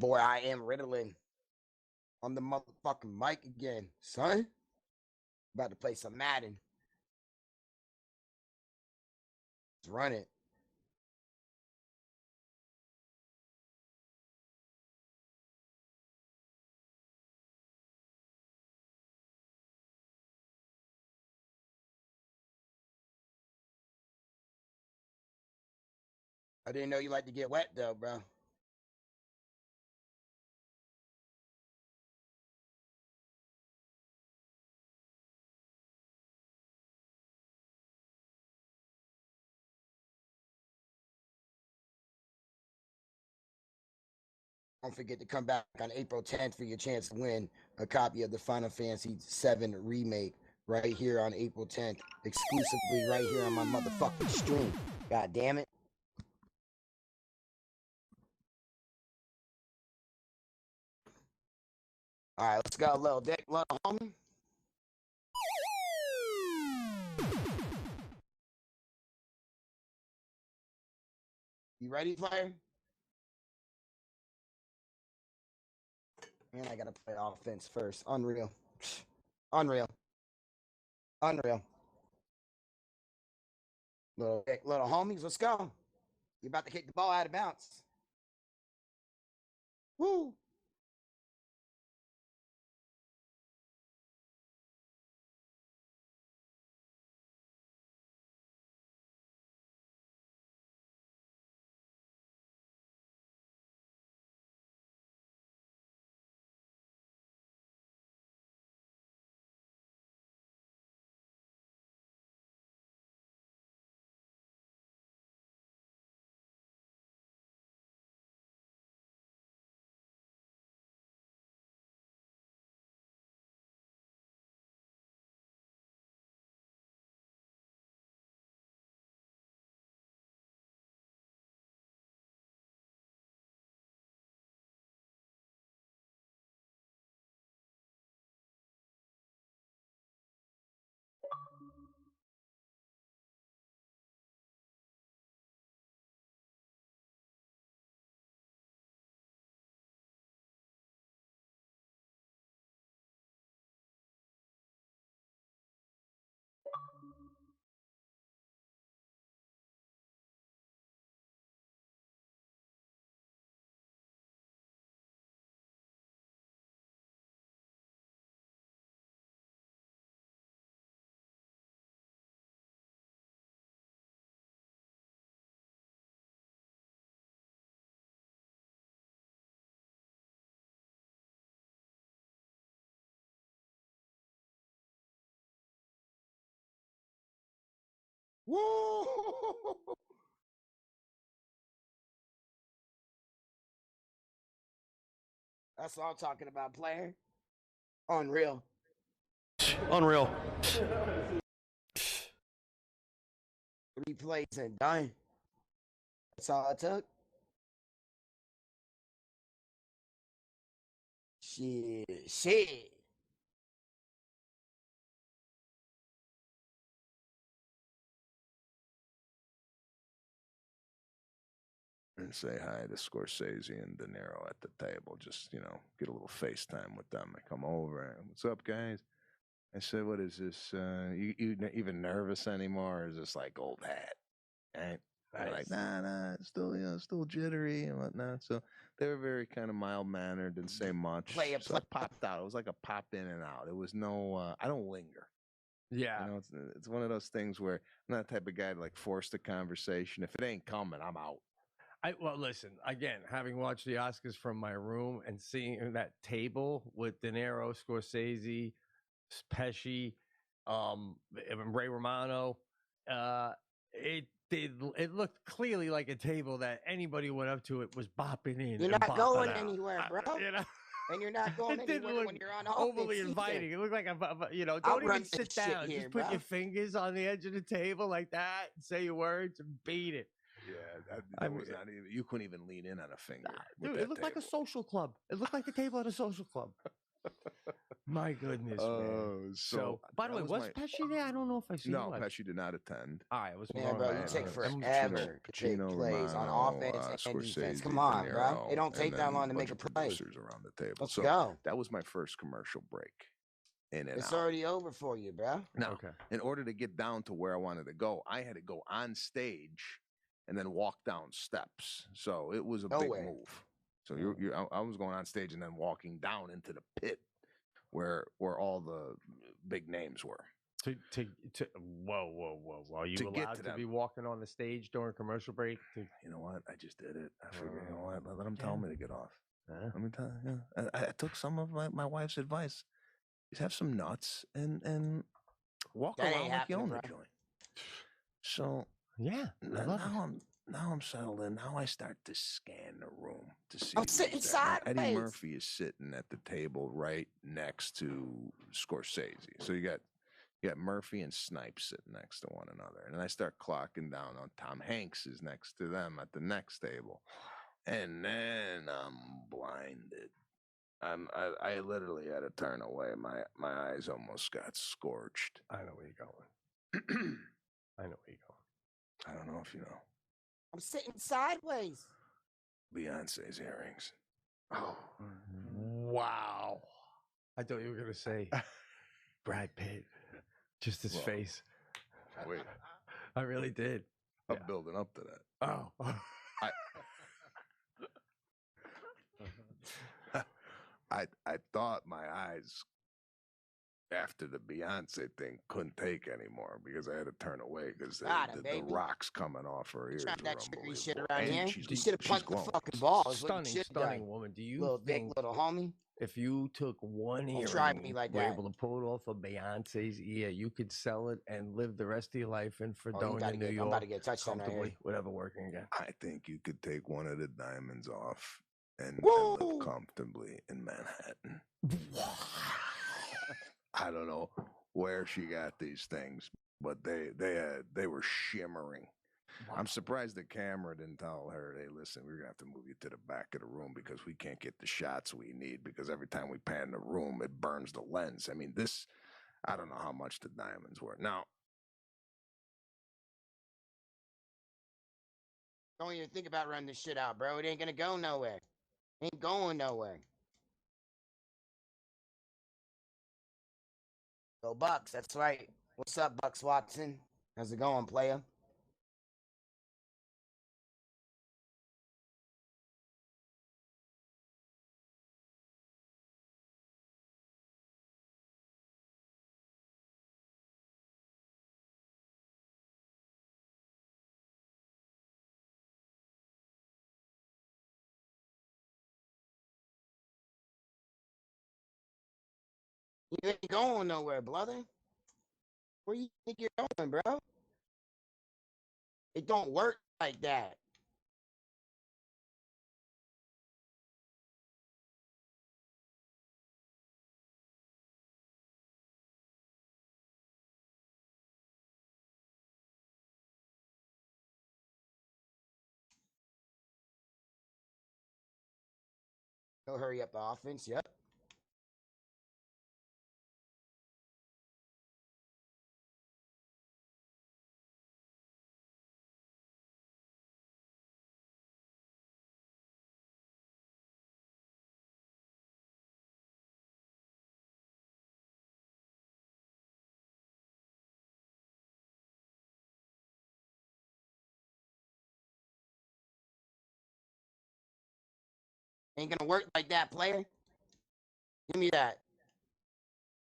Boy, I am Riddlein on the motherfucking mic again, son. About to play some Madden. Let's run it. I didn't know you like to get wet though, bro. Don't forget to come back on April 10th for your chance to win a copy of the Final Fantasy VII Remake right here on April 10th, exclusively right here on my motherfucking stream. God damn it. All right, let's go, little dick, little homie. You ready, player? Man, I gotta play offense first. Unreal. Unreal. Unreal. Little homies, let's go. You're about to kick the ball out of bounds. Woo! Woo! That's all I'm talking about, player. Unreal. Unreal. 3 plays and done. That's all it took. Shit. And say hi to Scorsese and De Niro at the table. Just, get a little FaceTime with them. I come over and, what's up, guys? I said, what is this? You even nervous anymore? Or is this like old hat? Right? They're like, nah, it's still jittery and whatnot. So they were very kind of mild mannered, didn't say much. So I popped out. It was like a pop in and out. It was no, I don't linger. Yeah. It's one of those things where I'm not the type of guy to like force the conversation. If it ain't coming, I'm out. Well, listen, again, having watched the Oscars from my room and seeing that table with De Niro, Scorsese, Pesci, and Ray Romano, it looked clearly like a table that anybody who went up to it was bopping in. You're not going anywhere, bro. And you're not going it didn't anywhere look when you're on offense overly inviting. It looked like don't even sit down. Just put your fingers on the edge of the table like that and say your words and beat it. Yeah, that was not even. You couldn't even lean in on a finger. Dude, it looked like a social club. It looked like the table at a social club. My goodness, man. So, by the way, was Pesci there? I don't know if I see him. No, Pesci did not attend. All right, it was Man, bro, you take forever to take plays on offense and defense. Come on, bro. It don't take that long to make a play. Around the table. Let's so go. That was my first commercial break. It's already over for you, bro. Now, in order to get down to where I wanted to go, I had to go on stage and then walk down steps. So it was a big move. So I was going on stage and then walking down into the pit where all the big names were. Whoa. You allowed to be walking on the stage during commercial break? You know what? I just did it. I figured, you know what? Let them tell me to get off. Let me tell you. I took some of my wife's advice. Just have some nuts and walk around like you own the joint. So yeah, now I'm settled in. Now I start to scan the room to see. I'm sitting sideways. Eddie Murphy is sitting at the table right next to Scorsese. So you got Murphy and Snipes sitting next to one another, and I start clocking down on Tom Hanks is next to them at the next table, and then I'm blinded. I literally had to turn away. My eyes almost got scorched. I know where you're going. I know where you're going. I don't know if you know. I'm sitting sideways. Beyonce's earrings. Oh, wow. I thought you were going to say Brad Pitt. Just his face. Wait. I really did. I'm building up to that. Oh. I thought my eyes after the Beyonce thing couldn't take anymore because I had to turn away because the rocks coming off her ears. That trickery shit around here. You should have punched the fucking balls. Stunning woman. Do you little think, little homie, if you took one earring, were able to pull it off of Beyonce's ear, you could sell it and live the rest of your life in Fredonia, New York, I'm about to get touched comfortably, whatever working again. I think you could take one of the diamonds off and live comfortably in Manhattan. I don't know where she got these things, but they were shimmering. Wow. I'm surprised the camera didn't tell her, hey, listen, we're going to have to move you to the back of the room because we can't get the shots we need because every time we pan the room, it burns the lens. I mean, I don't know how much the diamonds were. Now, don't even think about running this shit out, bro. It ain't going to go nowhere. Ain't going nowhere. Go Bucks, that's right. What's up, Bucks Watson? How's it going, player? You ain't going nowhere, brother. Where you think you're going, bro? It don't work like that. He'll hurry up the offense, yep. Ain't gonna work like that, player. Give me that.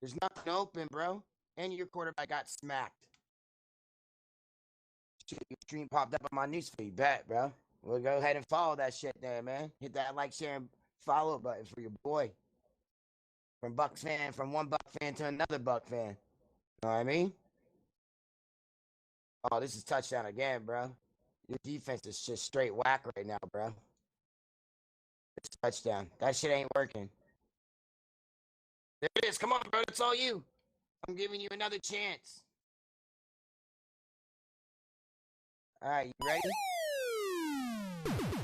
There's nothing open, bro. And your quarterback got smacked. Your stream popped up on my newsfeed. Bet, bro. We'll go ahead and follow that shit there, man. Hit that like, share, and follow button for your boy. From Bucks fan, from one Buck fan to another Buck fan. Know what I mean? Oh, this is touchdown again, bro. Your defense is just straight whack right now, bro. It's touchdown. That shit ain't working. There it is. Come on, bro. It's all you. I'm giving you another chance. All right, you ready?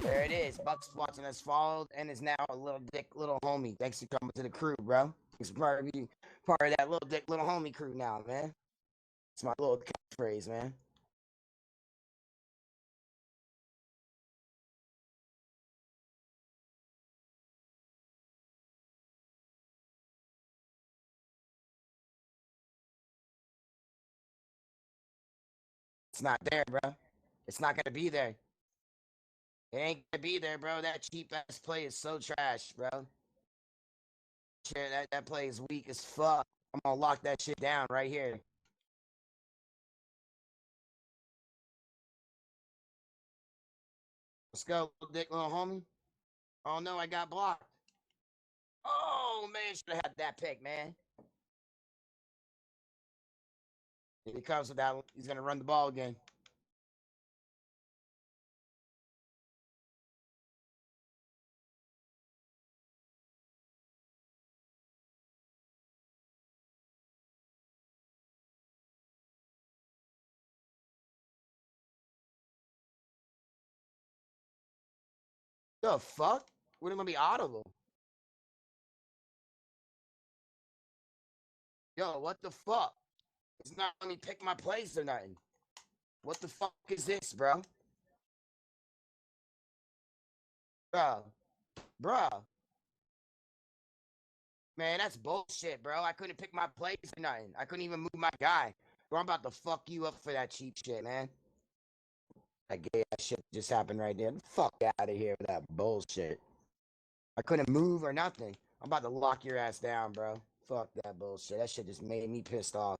There it is. Bucks watching us followed and is now a little dick, little homie. Thanks for coming to the crew, bro. It's part of that little dick, little homie crew now, man. It's my little catchphrase, man. It's not there, bro. It's not gonna be there. It ain't gonna be there, bro. That cheap ass play is so trash, bro. Shit, that play is weak as fuck. I'm gonna lock that shit down right here. Let's go, little dick, little homie. Oh no, I got blocked. Oh man, should have had that pick, man. Here he comes with that one. He's gonna run the ball again. The fuck? Wouldn't let me audible. Yo, what the fuck? It's not letting me pick my plays or nothing. What the fuck is this, bro? Bro. Bro. Man, that's bullshit, bro. I couldn't pick my plays or nothing. I couldn't even move my guy. Bro, I'm about to fuck you up for that cheap shit, man. That gay ass shit just happened right there. Fuck out of here with that bullshit. I couldn't move or nothing. I'm about to lock your ass down, bro. Fuck that bullshit. That shit just made me pissed off.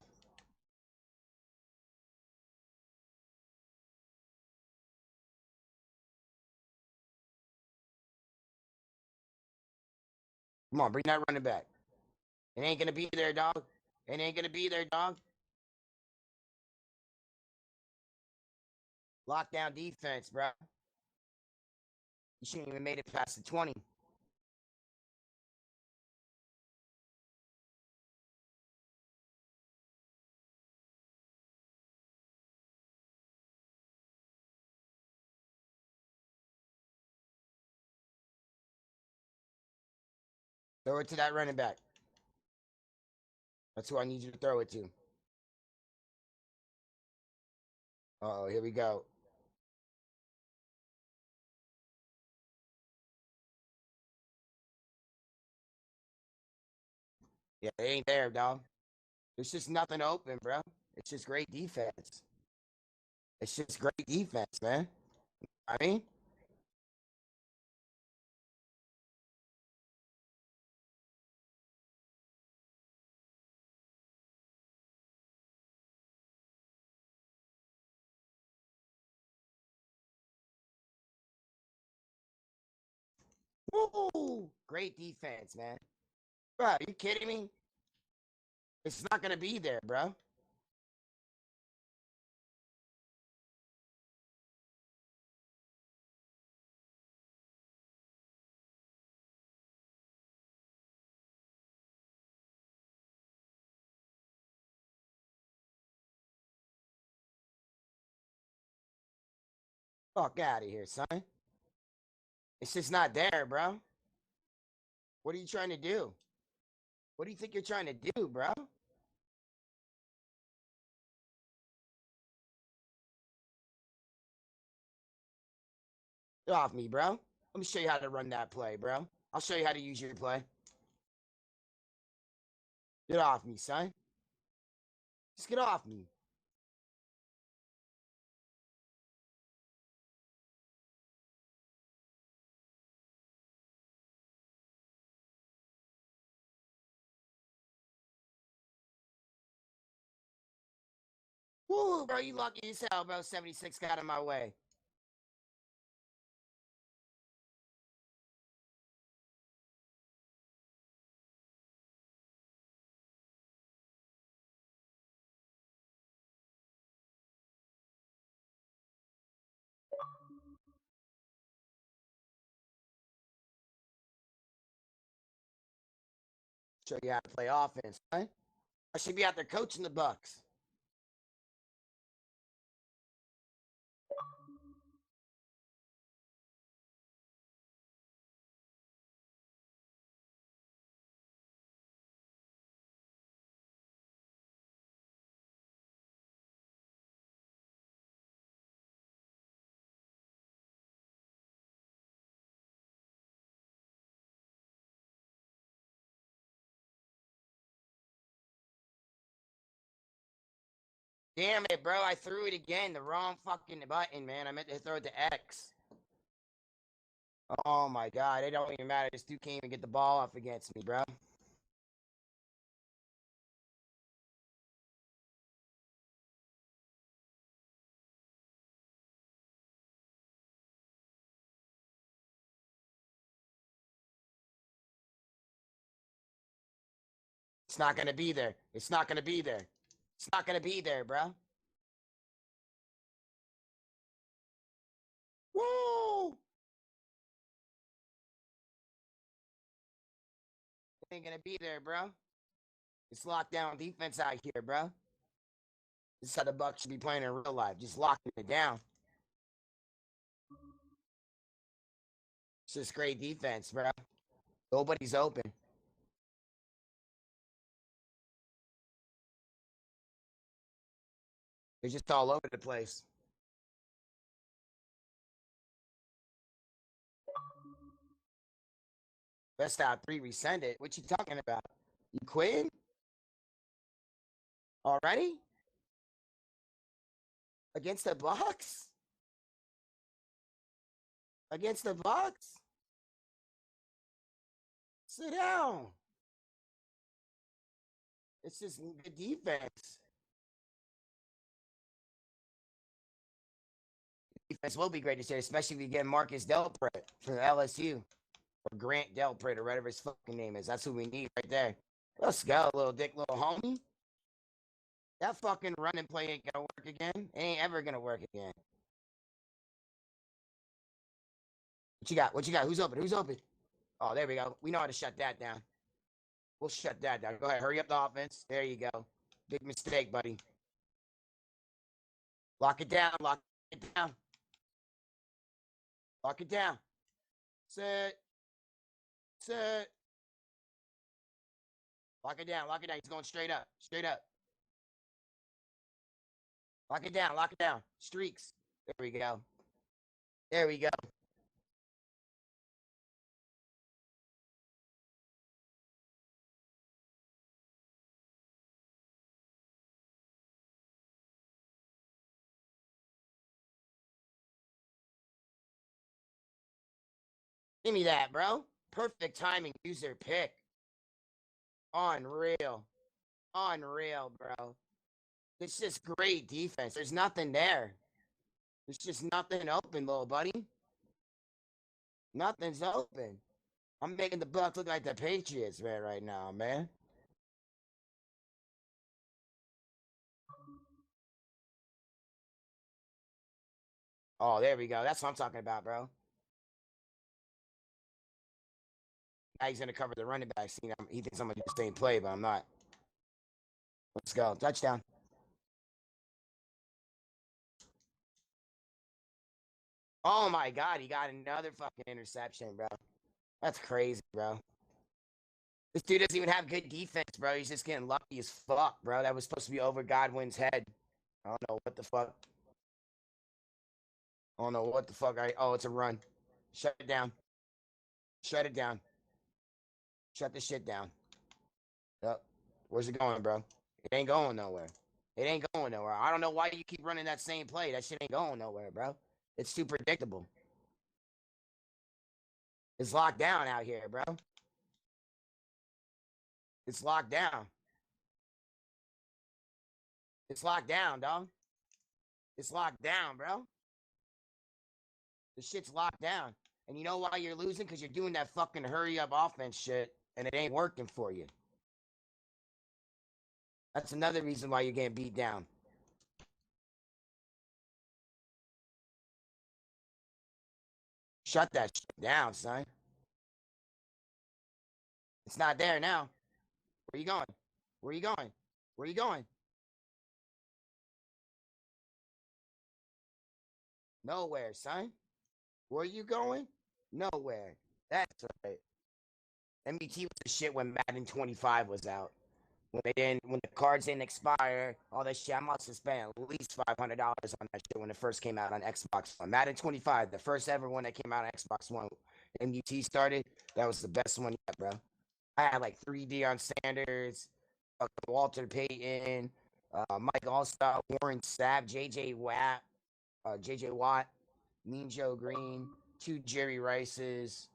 Come on, bring that running back. It ain't gonna be there, dog. It ain't gonna be there, dog. Lockdown defense, bro. You shouldn't even made it past the 20. Throw it to that running back. That's who I need you to throw it to. Uh-oh, here we go. Yeah, it ain't there, dog. There's just nothing open, bro. It's just great defense. It's just great defense, man. I mean, woo! Great defense, man. Bro, are you kidding me? It's not gonna be there, bro. Fuck out of here, son. It's just not there, bro. What are you trying to do? What do you think you're trying to do, bro? Get off me, bro. Let me show you how to run that play, bro. I'll show you how to use your play. Get off me, son. Just get off me. Woo, bro, you lucky as hell, bro. 76 got in my way. Show you how to play offense, son. I should be out there coaching the Bucks. Damn it, bro. I threw it again. The wrong fucking button, man. I meant to throw it to X. Oh my god. It don't even matter. This dude can't even get the ball off against me, bro. It's not gonna be there. It's not gonna be there. It's not gonna be there, bro. Woo! It ain't gonna be there, bro. It's lockdown defense out here, bro. This is how the Bucks should be playing in real life. Just locking it down. It's just great defense, bro. Nobody's open. They're just all over the place. Best out three, resend it. What you talking about? You quitting? Already? Against the Bucks? Against the Bucks? Sit down. It's just good defense. Defense will be great this year, especially if you get Marcus Delprit from LSU. Or Grant Delprit or whatever his fucking name is. That's who we need right there. Let's go, little dick, little homie. That fucking run and play ain't gonna work again. It ain't ever gonna work again. What you got? What you got? Who's open? Who's open? Oh, there we go. We know how to shut that down. We'll shut that down. Go ahead. Hurry up the offense. There you go. Big mistake, buddy. Lock it down. Lock it down. Lock it down. Sit. Sit. Lock it down. Lock it down. He's going straight up. Straight up. Lock it down. Lock it down. Streaks. There we go. There we go. Give me that, bro. Perfect timing. User pick. Unreal. Unreal, bro. It's just great defense. There's nothing there. There's just nothing open, little buddy. Nothing's open. I'm making the Bucks look like the Patriots, man, right now, man. Oh, there we go. That's what I'm talking about, bro. Now he's gonna cover the running back. See, he thinks I'm gonna do the same play, but I'm not. Let's go. Touchdown. Oh my god, he got another fucking interception, bro. That's crazy, bro. This dude doesn't even have good defense, bro. He's just getting lucky as fuck, bro. That was supposed to be over Godwin's head. I don't know what the fuck. I don't know what the fuck. Oh, it's a run. Shut it down. Shut it down. Shut this shit down. Yep. Where's it going, bro? It ain't going nowhere. It ain't going nowhere. I don't know why you keep running that same play. That shit ain't going nowhere, bro. It's too predictable. It's locked down out here, bro. It's locked down. It's locked down, dog. It's locked down, bro. The shit's locked down. And you know why you're losing? Because you're doing that fucking hurry up offense shit, and it ain't working for you. That's another reason why you're getting beat down. Shut that shit down, son. It's not there now. Where you going? Where you going? Where you going? Nowhere, son. Where you going? Nowhere. That's right. MBT was the shit when Madden 25 was out. When the cards didn't expire, all that shit. I must have spent at least $500 on that shit when it first came out on Xbox One. Madden 25, the first ever one that came out on Xbox One. MUT started. That was the best one yet, bro. I had like 3 Deion Sanders, Walter Payton, Mike Allstott, Warren Sapp, JJ Watt, Mean Joe Green, 2 Jerry Rices,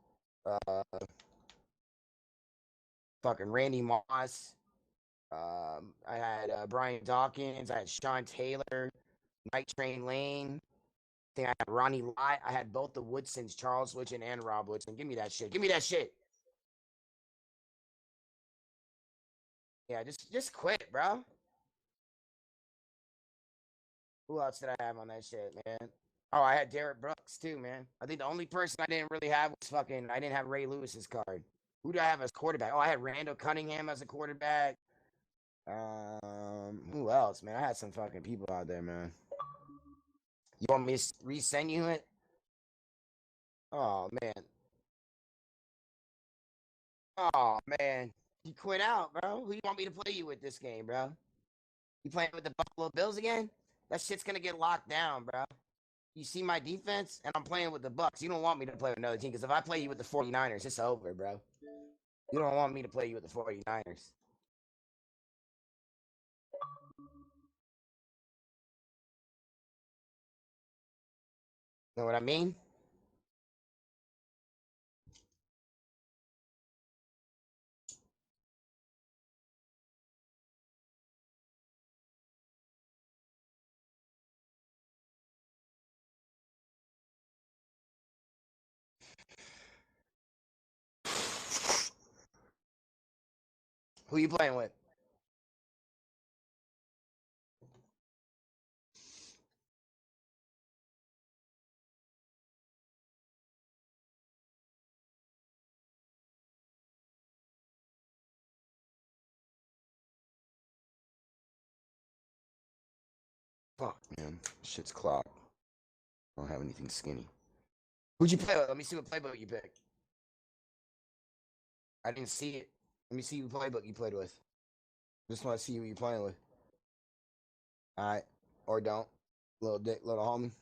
fucking Randy Moss. I had Brian Dawkins. I had Sean Taylor, Night Train Lane. I think I had Ronnie Lott. I had both the Woodsons, Charles Woodson and Rob Woodson. Give me that shit. Give me that shit. Yeah, just quit, bro. Who else did I have on that shit, man? Oh, I had Derek Brooks too, man. I think the only person I didn't really have was I didn't have Ray Lewis's card. Who do I have as quarterback? Oh, I had Randall Cunningham as a quarterback. Who else, man? I had some fucking people out there, man. You want me to resend you it? Oh man. Oh man. You quit out, bro. Who you want me to play you with this game, bro? You playing with the Buffalo Bills again? That shit's gonna get locked down, bro. You see my defense, and I'm playing with the Bucks. You don't want me to play with another team, because if I play you with the 49ers, it's over, bro. You don't want me to play you with the 49ers. Know what I mean? Who you playing with? Fuck, man. Shit's clogged. I don't have anything skinny. Who'd you play with? Let me see what playbook you picked. I didn't see it. Let me see what playbook you played with. Just want to see who you're playing with. All right. Or don't. Little dick, little homie.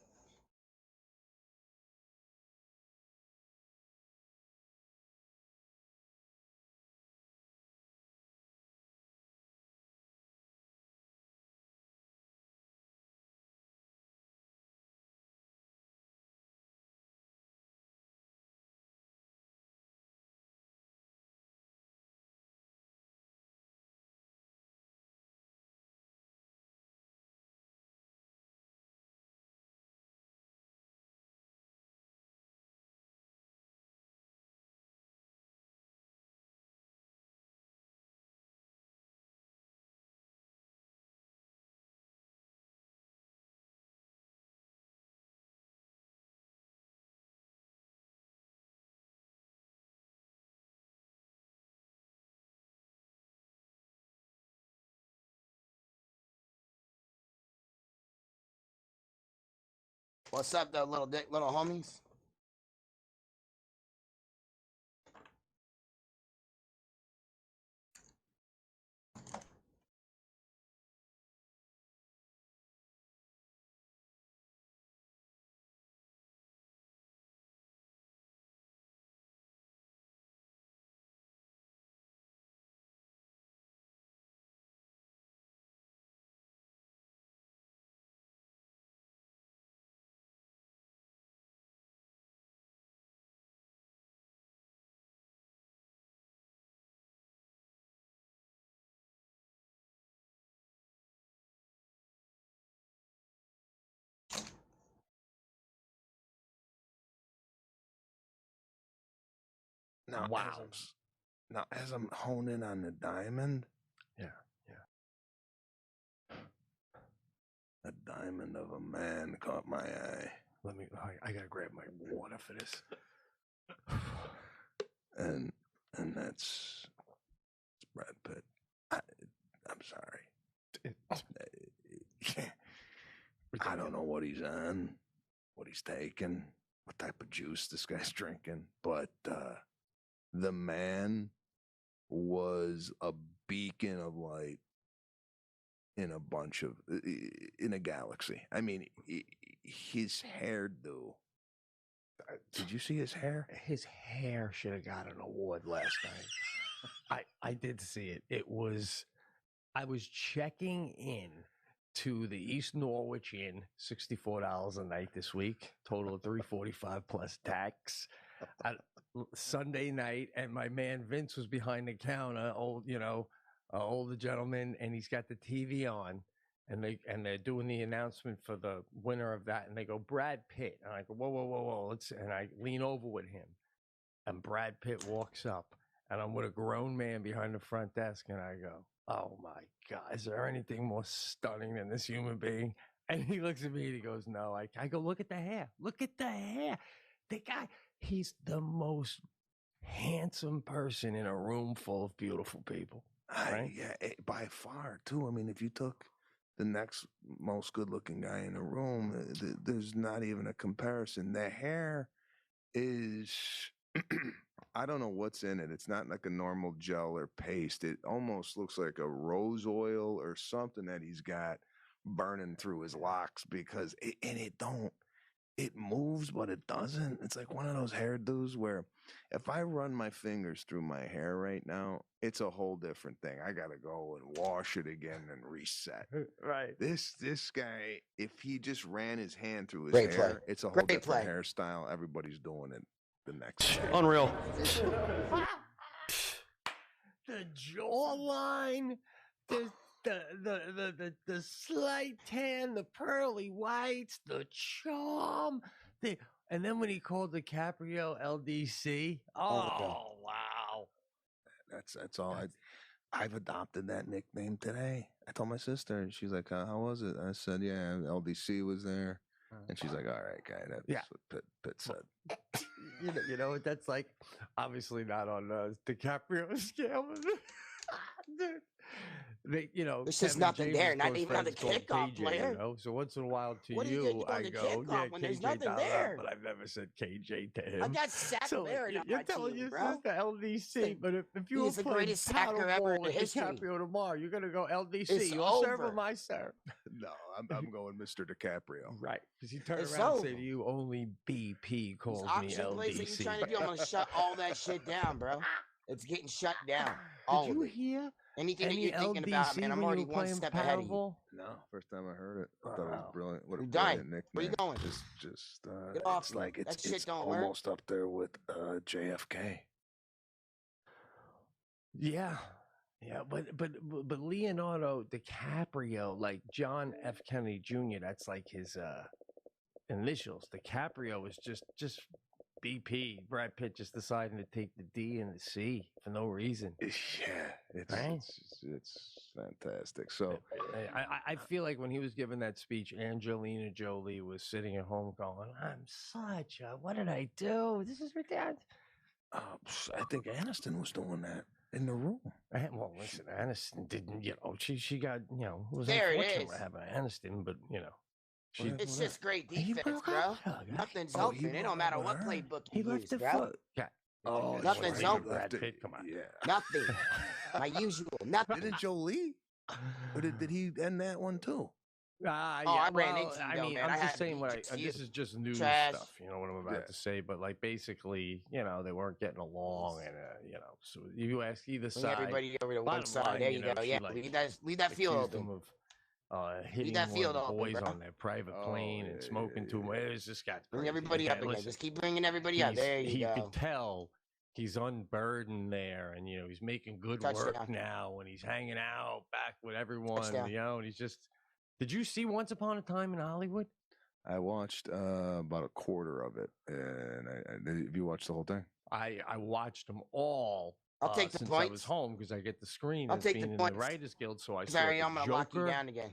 What's up, though, little dick, little homies? Now, Wow. as I'm honing on the diamond, Yeah. a diamond of a man caught my eye. I gotta grab my water for this. And that's Brad Pitt. I'm sorry. I don't know what he's on, what he's taking, what type of juice this guy's drinking, but the man was a beacon of light in a galaxy. I mean, his hairdo. Did you see his hair? His hair should have got an award last night. I did see it. It was I was checking in to the East Norwich Inn, $64 a night this week, total of $345 plus tax. Sunday night, and my man Vince was behind the counter, older gentleman, and he's got the TV on, and they're doing the announcement for the winner of that, and they go Brad Pitt, and I go whoa, and I lean over with him, and Brad Pitt walks up, and I'm with a grown man behind the front desk, and I go, oh my God, is there anything more stunning than this human being? And he looks at me and he goes, no. I go, look at the hair. Look at the hair. The guy, he's the most handsome person in a room full of beautiful people. Right? By far, too. I mean, if you took the next most good-looking guy in the room, there's not even a comparison. The hair is... I don't know what's in it. It's not like a normal gel or paste. It almost looks like a rose oil or something that he's got burning through his locks, because it moves, but it doesn't. It's like one of those hairdos where if I run my fingers through my hair right now, it's a whole different thing. I got to go and wash it again and reset. Right. This guy, if he just ran his hand through his hair, it's a whole different hairstyle. Everybody's doing it. The next day. Unreal. The jawline, the slight tan, the pearly whites, the charm, and then when he called DiCaprio LDC, oh wow, that's all. I've adopted that nickname today. I told my sister, and she's like, "How was it?" I said, "Yeah, LDC was there." And she's like, all right, guy, that's what Pitt said. You know what that's like? Obviously not on DiCaprio's scale. Dude. There's just nothing there, not even on the kickoff player. So once in a while to what you, I go, yeah, when KJ, there's nothing there. But I've never said KJ to him. I got Sack Barrett on my telling team, your bro. sister LDC, but if you were the playing greatest sacker ever in with history. DiCaprio tomorrow, you're gonna go LDC. It's Your serve or over. my serve? No, I'm going Mr. DiCaprio. Right, because you turn It's around and say over. to you, only BP calls me Auction plays that LDC. you're trying to do, I'm gonna shut all that shit down, bro. It's getting shut down. All Did you of it. hear Anything that any you're thinking LDC about, man, I'm when already you were one playing step ahead of you. Powerball? No, first time I heard it. I thought it was brilliant. What a You're done. brilliant nickname. Where you going? Just Get off it's me. like That shit it's don't work. almost up there with JFK. Yeah, but Leonardo DiCaprio, like John F. Kennedy Jr., that's like his initials. DiCaprio is just BP. Brad Pitt just deciding to take the D and the C for no reason. Yeah, Right? it's fantastic. So I feel like when he was giving that speech, Angelina Jolie was sitting at home going, "I'm such a, what did I do? This is ridiculous." I think Aniston was doing that in the room. Well, listen, Aniston didn't, she got, it was There it unfortunate is. to have Aniston, but, It's just great He defense, broke bro. up with her, guy. Nothing's Oh, he open. It broke don't matter up with what her? playbook He you left use, the bro. foot. Yeah. Oh, Nothing's right, open. Brad Pitt, come on. Yeah. Nothing. My usual. Nothing. Didn't Jolie? Or did he end that one too? I ran into you, I though, mean, man. I'm I just had saying to what just this is just news Trash. stuff, what I'm about to say, but like basically, they weren't getting along, and so you ask either Bring side. everybody over to one Bottom side. line, There you go. she, Yeah, like, leave that field accused open. him of hitting that one field of the open, boys bro. on their private Oh, plane and yeah, smoking too much. It was just got Bring crazy. everybody Okay, up again. listen, Just keep bringing everybody up. There you go. could tell he's unburdened there, and he's making good work Touchdown. now, and he's hanging out back with everyone. Touchdown. And he's just. Did you see Once Upon a Time in Hollywood? I watched about a quarter of it, and have you watched the whole thing? I watched them all. I'll take the since points. I was home because I get the screen. I'll as take the being in points. the Writers Guild, so I saw Sorry, the I'm gonna lock you Joker, down again.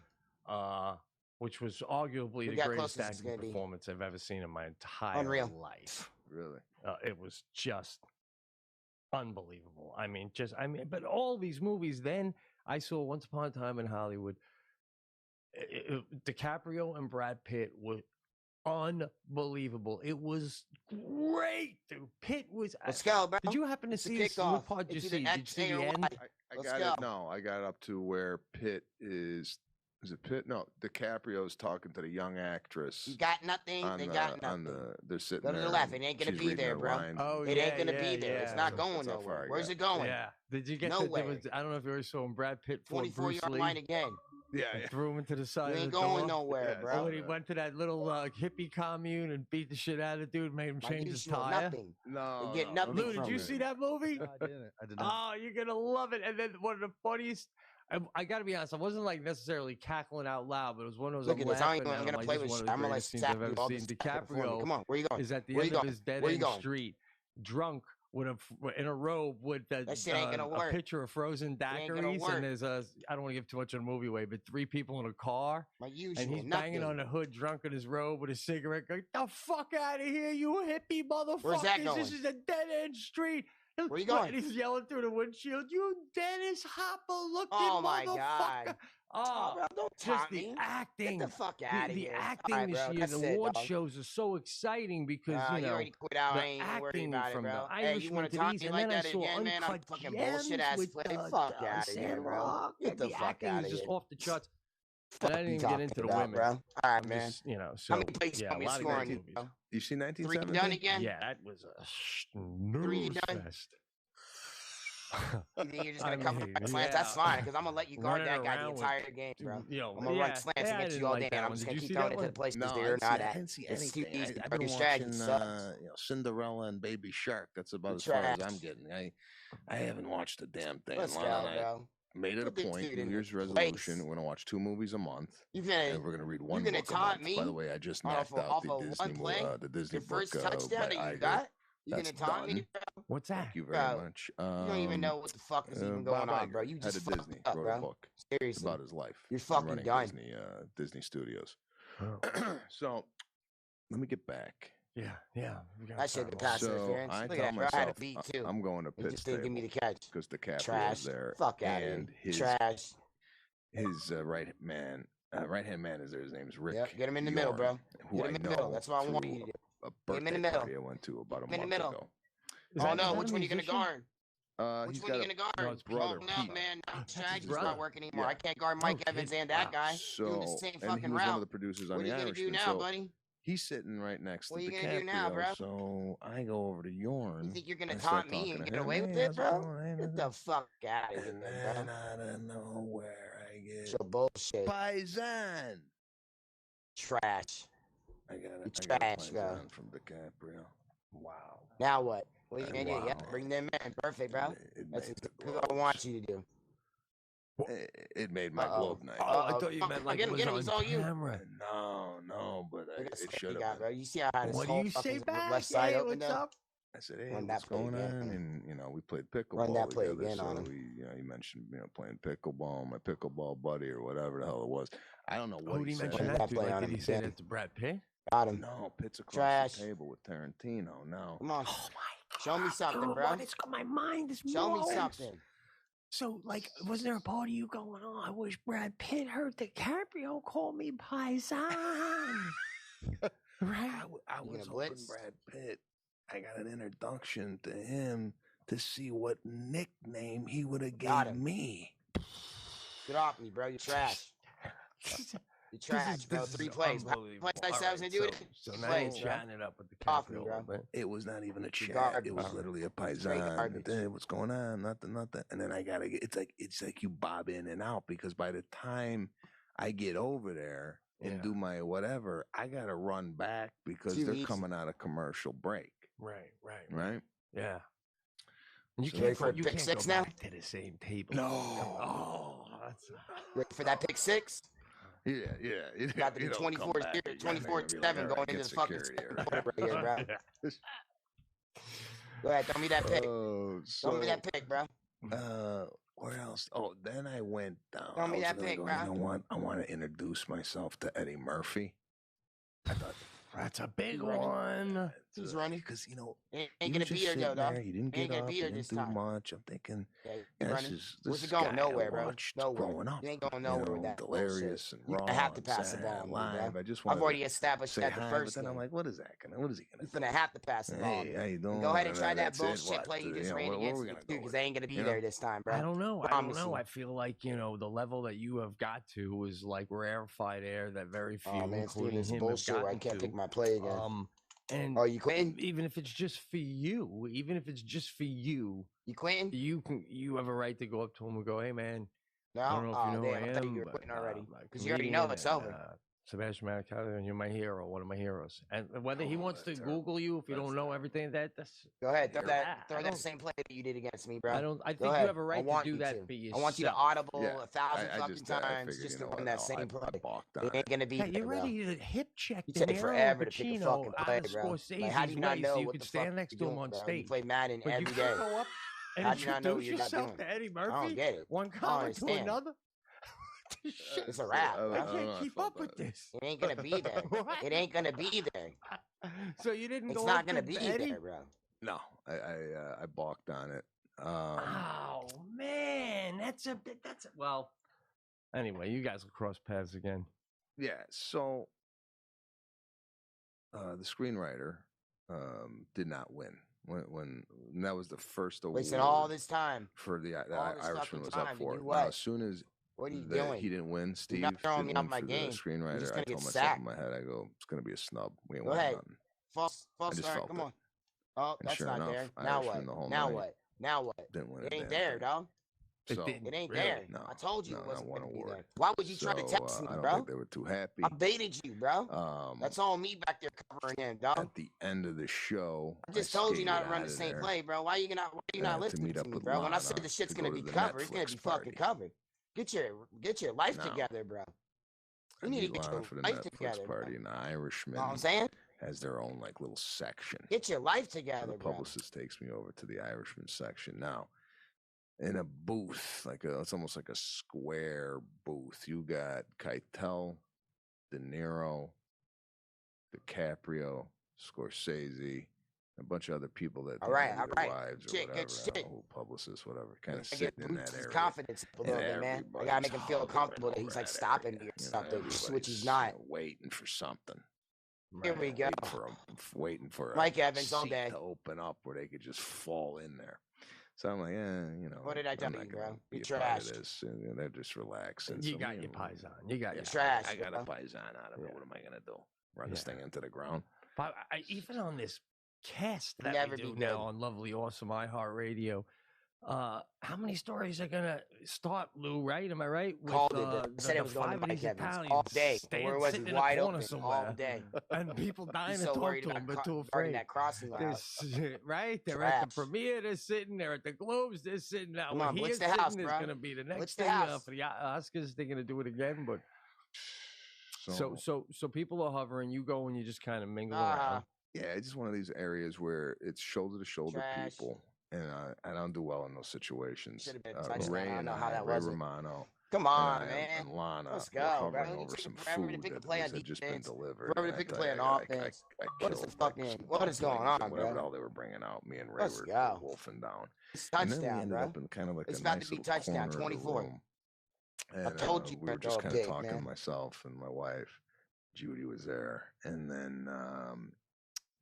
which was arguably We the got greatest closest it's acting gonna be. performance I've ever seen in my entire Unreal. life. Really? It was just unbelievable. But all these movies. Then I saw Once Upon a Time in Hollywood. DiCaprio and Brad Pitt were unbelievable. It was great, dude. Pitt was. Let's go, bro. Did you happen to It's a see this? kickoff. What part did you It's see? either Did you see X, A, the or end? Y. I Let's got go. it. No, I got up to where Pitt is Is it Pitt? No, DiCaprio's talking to the young actress. You got nothing. On they the, got nothing. on the, they're sitting Go to there. the left. It ain't gonna she's be reading there, her bro. lines. Oh, It ain't gonna be there. It's not That's going how far nowhere. I Where's got. it going? Yeah. Did you get Nowhere. I don't know if you ever saw him, Brad Pitt for Bruce 24-yard Lee. line again. Yeah, And threw him into the side You of ain't the going door. nowhere, Yeah, bro. When he went to that little hippie commune and beat the shit out of the dude, made him My change his usual tire. nothing. No, You get no, nothing Lou, did from you it. see that movie? No, I didn't. I did not. Oh, you're gonna love it. And then one of the funniest. I got to be honest. I wasn't like necessarily cackling out loud, but it was one of those. Look at this. I'm laughing, gonna like, play this is with one you. of I'm the gonna let greatest scenes I've Zach do ever all seen. this for me. DiCaprio Come on, where you going? is at the Where you end of going? his dead Where you end going? street, drunk with in a robe with That shit ain't gonna a work. picture of frozen ain't gonna daiquiris, work. and there's I don't want to give too much of the movie away, but 3 people in a car. My usual And he's nothing. banging on the hood, drunk in his robe with a cigarette. Going, the fuck out of here, you hippie motherfuckers! Where's that going? This is a dead end street. Where you going? And he's yelling through the windshield, "You Dennis Hopper looking Oh my motherfucker!" God. Oh, bro, don't just taunt the me. acting. Get the fuck out of The here. acting All right, this bro, year, that's the it, award dog. shows are so exciting because You you know already quit out. the I ain't worried acting about it, from bro. the Hey, Irish you want went to to talk these, to me and like then I that saw again, man? I'm Uncut fucking Gems bullshit ass with play. Fuck out of here, Sandrock. bro. Get the The fuck acting out is of just here. off the charts. Fuck And I didn't you even get talking into the about, women. bro. All right, I'm man. just, you know, so How many plays yeah, you want a me to lot of score great on you, movies. bro? You see 3 1917? done again? Yeah, that was a 3 snooze done? fest. You think you're just I gonna cover mean, back slants? That's yeah. fine, because I'm gonna let you guard Running that guy the around with- entire game, bro. You know, I'm gonna run slants I against didn't you all like day, that and I'm one. just Did gonna you keep see throwing that it to the one? places No, they're not I at. didn't see It's too anything. easy, I've bro. been Your strategy watching sucks. Cinderella and Baby Shark. That's about You're as far as I'm trash. getting. I haven't watched a damn thing. Let's Lana go, and I bro. made it a Put this point, dude New in Year's his resolution. place. We're gonna watch 2 movies a month, You're and gonna we're gonna read 1 gonna book a taunt month. By the me way, I just off knocked out of the one play? the Disney Your first book touchdown by that you Iger. got? You That's gonna taunt me, done. bro? What's that? Thank you very Bro, much. You don't even know what the fuck is even Bob going on, bro. Iger, You head just of fucked Disney, up, wrote a bro. book. It's Seriously. about his life. You're and fucking running done. Disney Studios. Oh. So let me get back. Yeah. We got That shit been time. pass So interference. I Look tell at that, bro. I had a myself beat too. I'm going to You Pitt's just didn't give me the catch. because DiCaprio's Trash. there, Fuck out of and here. his Trash. right hand man is there. His name's Rick. Yep. Get him in the middle, bro. Who Get I him in the know middle. That's what I want through you to do. a Get him in the birthday middle. party I went to about a Get him in month the middle. ago. Is Oh that- is no, that which a one you gonna musician? guard? Which He's one you got gonna guard? No, it's brother, No, Pete. man. No, That's his strategy's brother. not working anymore. Yeah. I can't guard Mike No Evans kidding. and that Wow. guy. Doing the So, same and he fucking was one of route. the producers on What are The you gonna do Irishman. now, So buddy? he's sitting right next What to are you gonna do now, DiCaprio. bro? So I go over to Yorn. You think you're gonna I start taunt me talking and to get him. away with Hey, it, how's bro? going? Hey, Get the fuck out of And here, then bro. out of nowhere, I get It's your bullshit. Paisan. Trash. I got You a trash, bro. Paisan from DiCaprio. Wow. Now what? What are you gonna do? Wow. Yep, bring them in. Perfect, bro. It That's made the exactly what I want you to do. It made my Uh-oh. globe night. Oh, I Uh-oh. thought you meant like Get it him, was get him. on He's all you. camera. No, but Look at it that should you got, have bro. been. You see how I had this What do whole you say fucking back? left side Hey, open what's though? up? I said, hey, Run that what's play going again. on? And, we played pickleball Run that play together. again so on him. he mentioned, playing pickleball, my pickleball buddy or whatever the hell it was. I don't know what Who did he he said. mention Run that that to? play Like, on did him he say again. that to Brad Pitt? Got him. No, Pitt's across Trash. the table with Tarantino. No. Come on. Oh my Show me something, God, bro. It's got my mind is Show me blown. something. So, like, wasn't there a part of you going, "Oh, I wish Brad Pitt heard DiCaprio call me Paisan"? Right? I You was gonna hoping blitz? Brad Pitt. I got an introduction to him to see what nickname he would have Got gave him. me. Get off me, bro. You're trash. You're trash, bro. 3 plays. How many plays I said I was gonna do it? So Three now plays, you're bro. chatting it up with Off me, DiCaprio a bro. little bit. It was not even a chat. garbage. It was literally a Straight paisan. garbage. Hey, what's going on? Nothing. And then I gotta get. It's like you bob in and out because by the time I get over there and Yeah. do my whatever, I gotta run back because Too they're easy. coming out of commercial break. Right? Yeah. You So ready can't, for a you pick can't six go now? back to the same table. No. Oh, that's Ready for that pick 6? Yeah. Got to be You don't come 24 back. here, You gotta 24-7 be like, all going right, into get the fucking security second here. quarter right here, bro. Go ahead, throw me that pick. Throw me that pick, bro. Where else? Oh, then I went down. Throw me I was that gonna pick, go, bro. You know what? I want to introduce myself to Eddie Murphy. I thought a big You ready? one. He's running. Because, you know, Ain't he gonna was be just there though, sitting dog. there. He didn't Ain't get gonna up. be He there didn't this do time. much. I'm thinking, Yeah, yeah, he's this running. is Where's it guy going? I Nowhere, bro. watched Nowhere. growing up. You ain't going You nowhere with know, that bullshit. Delirious and You're Raw gonna have to and pass the Saturday ball Night on me, bro. Live. I just I've wanted already to established say that the hi, but first then I'm game. like, what is that gonna? What is he You're gonna gonna do? have to pass the ball on Hey, me. how you doing? And go ahead and try that That's it. bullshit What? play you You just know, ran where against we me gonna too, go because with they it? ain't gonna be You know? there this time, bro. I don't know. I don't Promise know. you. I feel like, you know, the level that you have got to is like rarefied air that very few, Oh man, Steven, including it's him, have bullshit where I gotten can't pick to. my play again. And Oh, you quitting? even if it's just for you, You quitting? you have a right to go up to him and go, hey man, No? I don't know if you Oh know who damn, I I thought you am, were but quitting already. I'm a Because you already know comedian it's and, over. Sebastian Maniscalco, and you're my hero, one of my heroes. And whether he Oh, wants to that's terrible. Google you, if you That's don't know terrible. everything, that's Go ahead, throw I that don't- same play that you did against me, bro. I Go think you ahead. have a I right to want do you that to. for I yourself. want you to audible Yeah, 1,000 I fucking just I times figured, just you to know run what? that No, same I play. balked on It ain't it. gonna be Hey, there, you're bro. ready to hip check You De take Niro forever and to pick a Pacino fucking out play, of bro. Scorsese's Like, how do you not way know so you what could the fuck stand next you're to him doing, on bro? You stage. play Madden But you every can't day. go up and How do you not know what introduce you're not yourself doing? to Eddie I don't Murphy, get it. one I don't comic to understand. another. Shit, It's a wrap, I bro. can't keep up with this. It ain't gonna be there. What? It ain't gonna be there. So you didn't It's go not up gonna to be Eddie? there, bro. No, I balked on it. Oh man, that's well. Anyway, you guys will cross paths again. Yeah, so the screenwriter did not win when and that was the first award Wasting all this time. for the all this Irishman fucking was time up to for do it. what? Now, as soon as What are you he doing? didn't win, You're Steve not throwing me didn't off win my for game. the You're screenwriter. just I gonna told get myself sacked. in my head, I go, it's gonna be a snub. We ain't Go won ahead. nothing. False I just start. felt Come it. on. Oh, And that's sure not enough, there. Now Irishman what? the whole Now night what? Now what? didn't win a It ain't damn there, thing. dog. It So didn't. It ain't Really? there. no, I told you no, it not wasn't one gonna be award. there. Why would you try to So text me, I don't bro? think they were too happy. I baited you, bro. That's all me back there covering him, dog. At the end of the show, I just told you not to skated run out the of same there, play, bro. Why you not to listening meet to up me, with bro? When I Lana said the shit's to gonna go be to the covered, it's gonna Netflix be fucking party. covered. Get your life Now, together, bro. I You need to meet get Lana your for the life Netflix together, bro. party, and the Know what I'm Irishman saying? has their own like little section. Get your life So together, the bro. publicist takes me over to the Irishman section. Now, in a booth, it's almost like a square booth. You got Keitel, De Niro, DiCaprio, Scorsese, a bunch of other people that All right, either all right. wives or Shit, whatever, good I shit. don't know, publicists, whatever, kind of I get sitting in that boosts his area. confidence up a And little bit, man. I everybody gotta was make him feel hovering comfortable that over he's like that stopping area. me or You know, something, which everybody's, he's not. waiting for something. Here we go. Waiting for Mike a Evans all seat day. to open up where they could just fall in there. So I'm like, What did I I'm tell not you, gonna bro? be You're a part of trashed. this. And they're just relaxing. You So got me your and- paisan. You got You're your trash, I got a bro. paisan out of it. Yeah. What am I gonna do? Run this Yeah. thing into the ground? But even on this cast that Never we be do good. now on Lovely Awesome iHeartRadio, how many stories are gonna start, Lou? Right? Am I right? With, Called it. I said the it was going five to of these Mike Evans Italians all day. Where was he? sitting in a Wide corner open somewhere, all day. and people dying He's to so talk worried to him, about but too guarding afraid. that crossing route. Right? They're at the Trash. premiere. They're sitting. They're at the Globes. They're sitting. Now Come we're on, here blitz the sitting. house, There's bro. gonna be the Blitz next the thing house. for the Oscars. They're gonna do it again, but. So people are hovering. You go and you just kind of mingle around. Yeah, it's just one of these areas where it's shoulder to shoulder Trash. people, and I don't do well in those situations. Should've been a touchdown. Ray I don't and know how that Ray wasn't. Romano, Come on, and man. and Lana Let's were go, hovering bro. You over took some forever to food pick a that play on had just been defense. delivered. Forever to and pick a I play tell on you, offense. I What is killed, the fucking- some what is going dumplings and on, whatever bro? the hell they were bringing out. Me and Ray Let's were go. wolfing down. It's And then we touchdown, ended bro. up in kind of like It's a about nice to be little touchdown, corner of the 24. room. I And told you we were to just throw a kind of pick, talking, man. myself and my wife. Judy was there. And then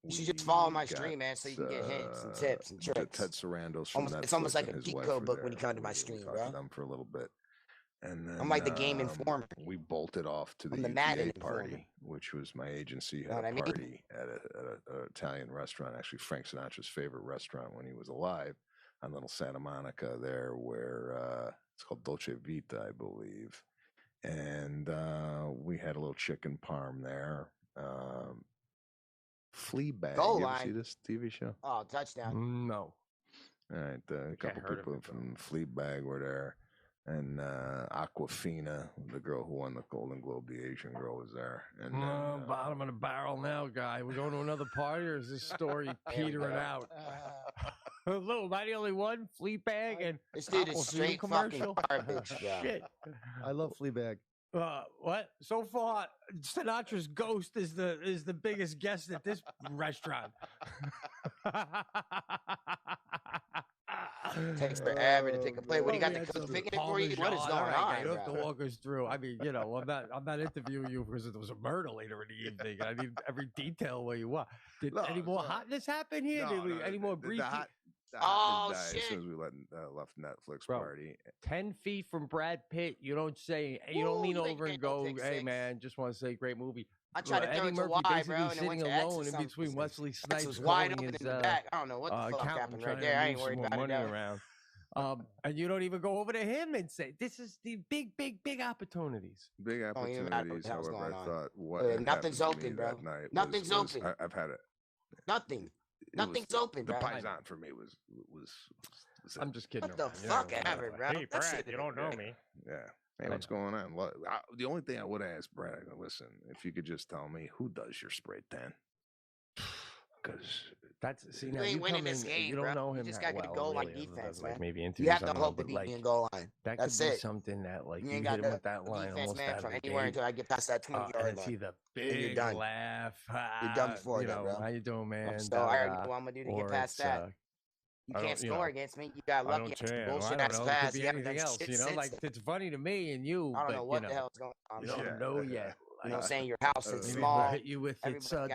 You should just follow my got, stream, man, so you can get hints and tips and tricks. Ted Sarandos from Netflix It's almost like and a his cheat wife code were book when you there. come to my We stream, talked bro. to them for a little bit. And then I'm like the game informer. we bolted off to the I'm the Madden UTA party, informer. which was my agency had Know what a I mean? party at an Italian restaurant, actually Frank Sinatra's favorite restaurant when he was alive, on Little Santa Monica there, where it's called Dolce Vita, I believe. And we had a little chicken parm there. Fleabag. Goal You ever see line. this TV show? Oh, touchdown. No. All right, a couple heard of people it, though. from Fleabag were there, and Aquafina, the girl who won the Golden Globe, the Asian girl, was there. And then, Bottom of the barrel now, guy. We going to another party, or is this story petering out? Lou, am I the only one? Fleabag and This dude is Aquafina straight commercial? fucking garbage, bro. Shit. I love Fleabag. What? So far, Sinatra's ghost is the biggest guest at this restaurant. Takes forever to pick a plate. What do you got the cook picking it for you? What is going on, You have to bro? walk us through. I mean, I'm not interviewing you because there was a murder later in the evening. I need every detail where you are. Did any more hotness happen here? Any more brief? Oh shit! As soon as we left Netflix party, 10 feet from Brad Pitt, you don't say, you don't lean over and go, "Hey man, just want to say great movie." I tried to throw it to Y, bro, and it went sitting to X alone in between Wesley Snipes was wide open his, in the back. I don't know what the fuck happened right there. I ain't worried about it. Around. And you don't even go over to him and say, "This is the big opportunities." Big opportunities. However, I thought nothing's open, bro. Nothing's open. I've had it. Nothing's open, bro. The Paisan for me was. I'm just kidding. What the fuck ever, bro? Hey, Brad, you don't know me. Yeah. Hey, what's going on? The only thing I would ask Brad, listen, if you could just tell me who does your spray tan, because you ain't winning this game, you don't know him. You just got to go on defense, man. Maybe you have to hope to be in goal line. That That's could be it. Something that like you you ain't hit got him with that line defense, almost man, out from of the anywhere game. until I get past that 20-yard and see the you're big done. laugh. You're done before that, bro. How you doing, man? So I already know what I'm gonna do to get past that. You can't score against me. You got lucky. Bullshit ass pass. Could be anything else, like it's funny to me and you. I don't know what the hell's going on. You don't know yet. You know what I'm saying? Your house is small. Hit you with it's over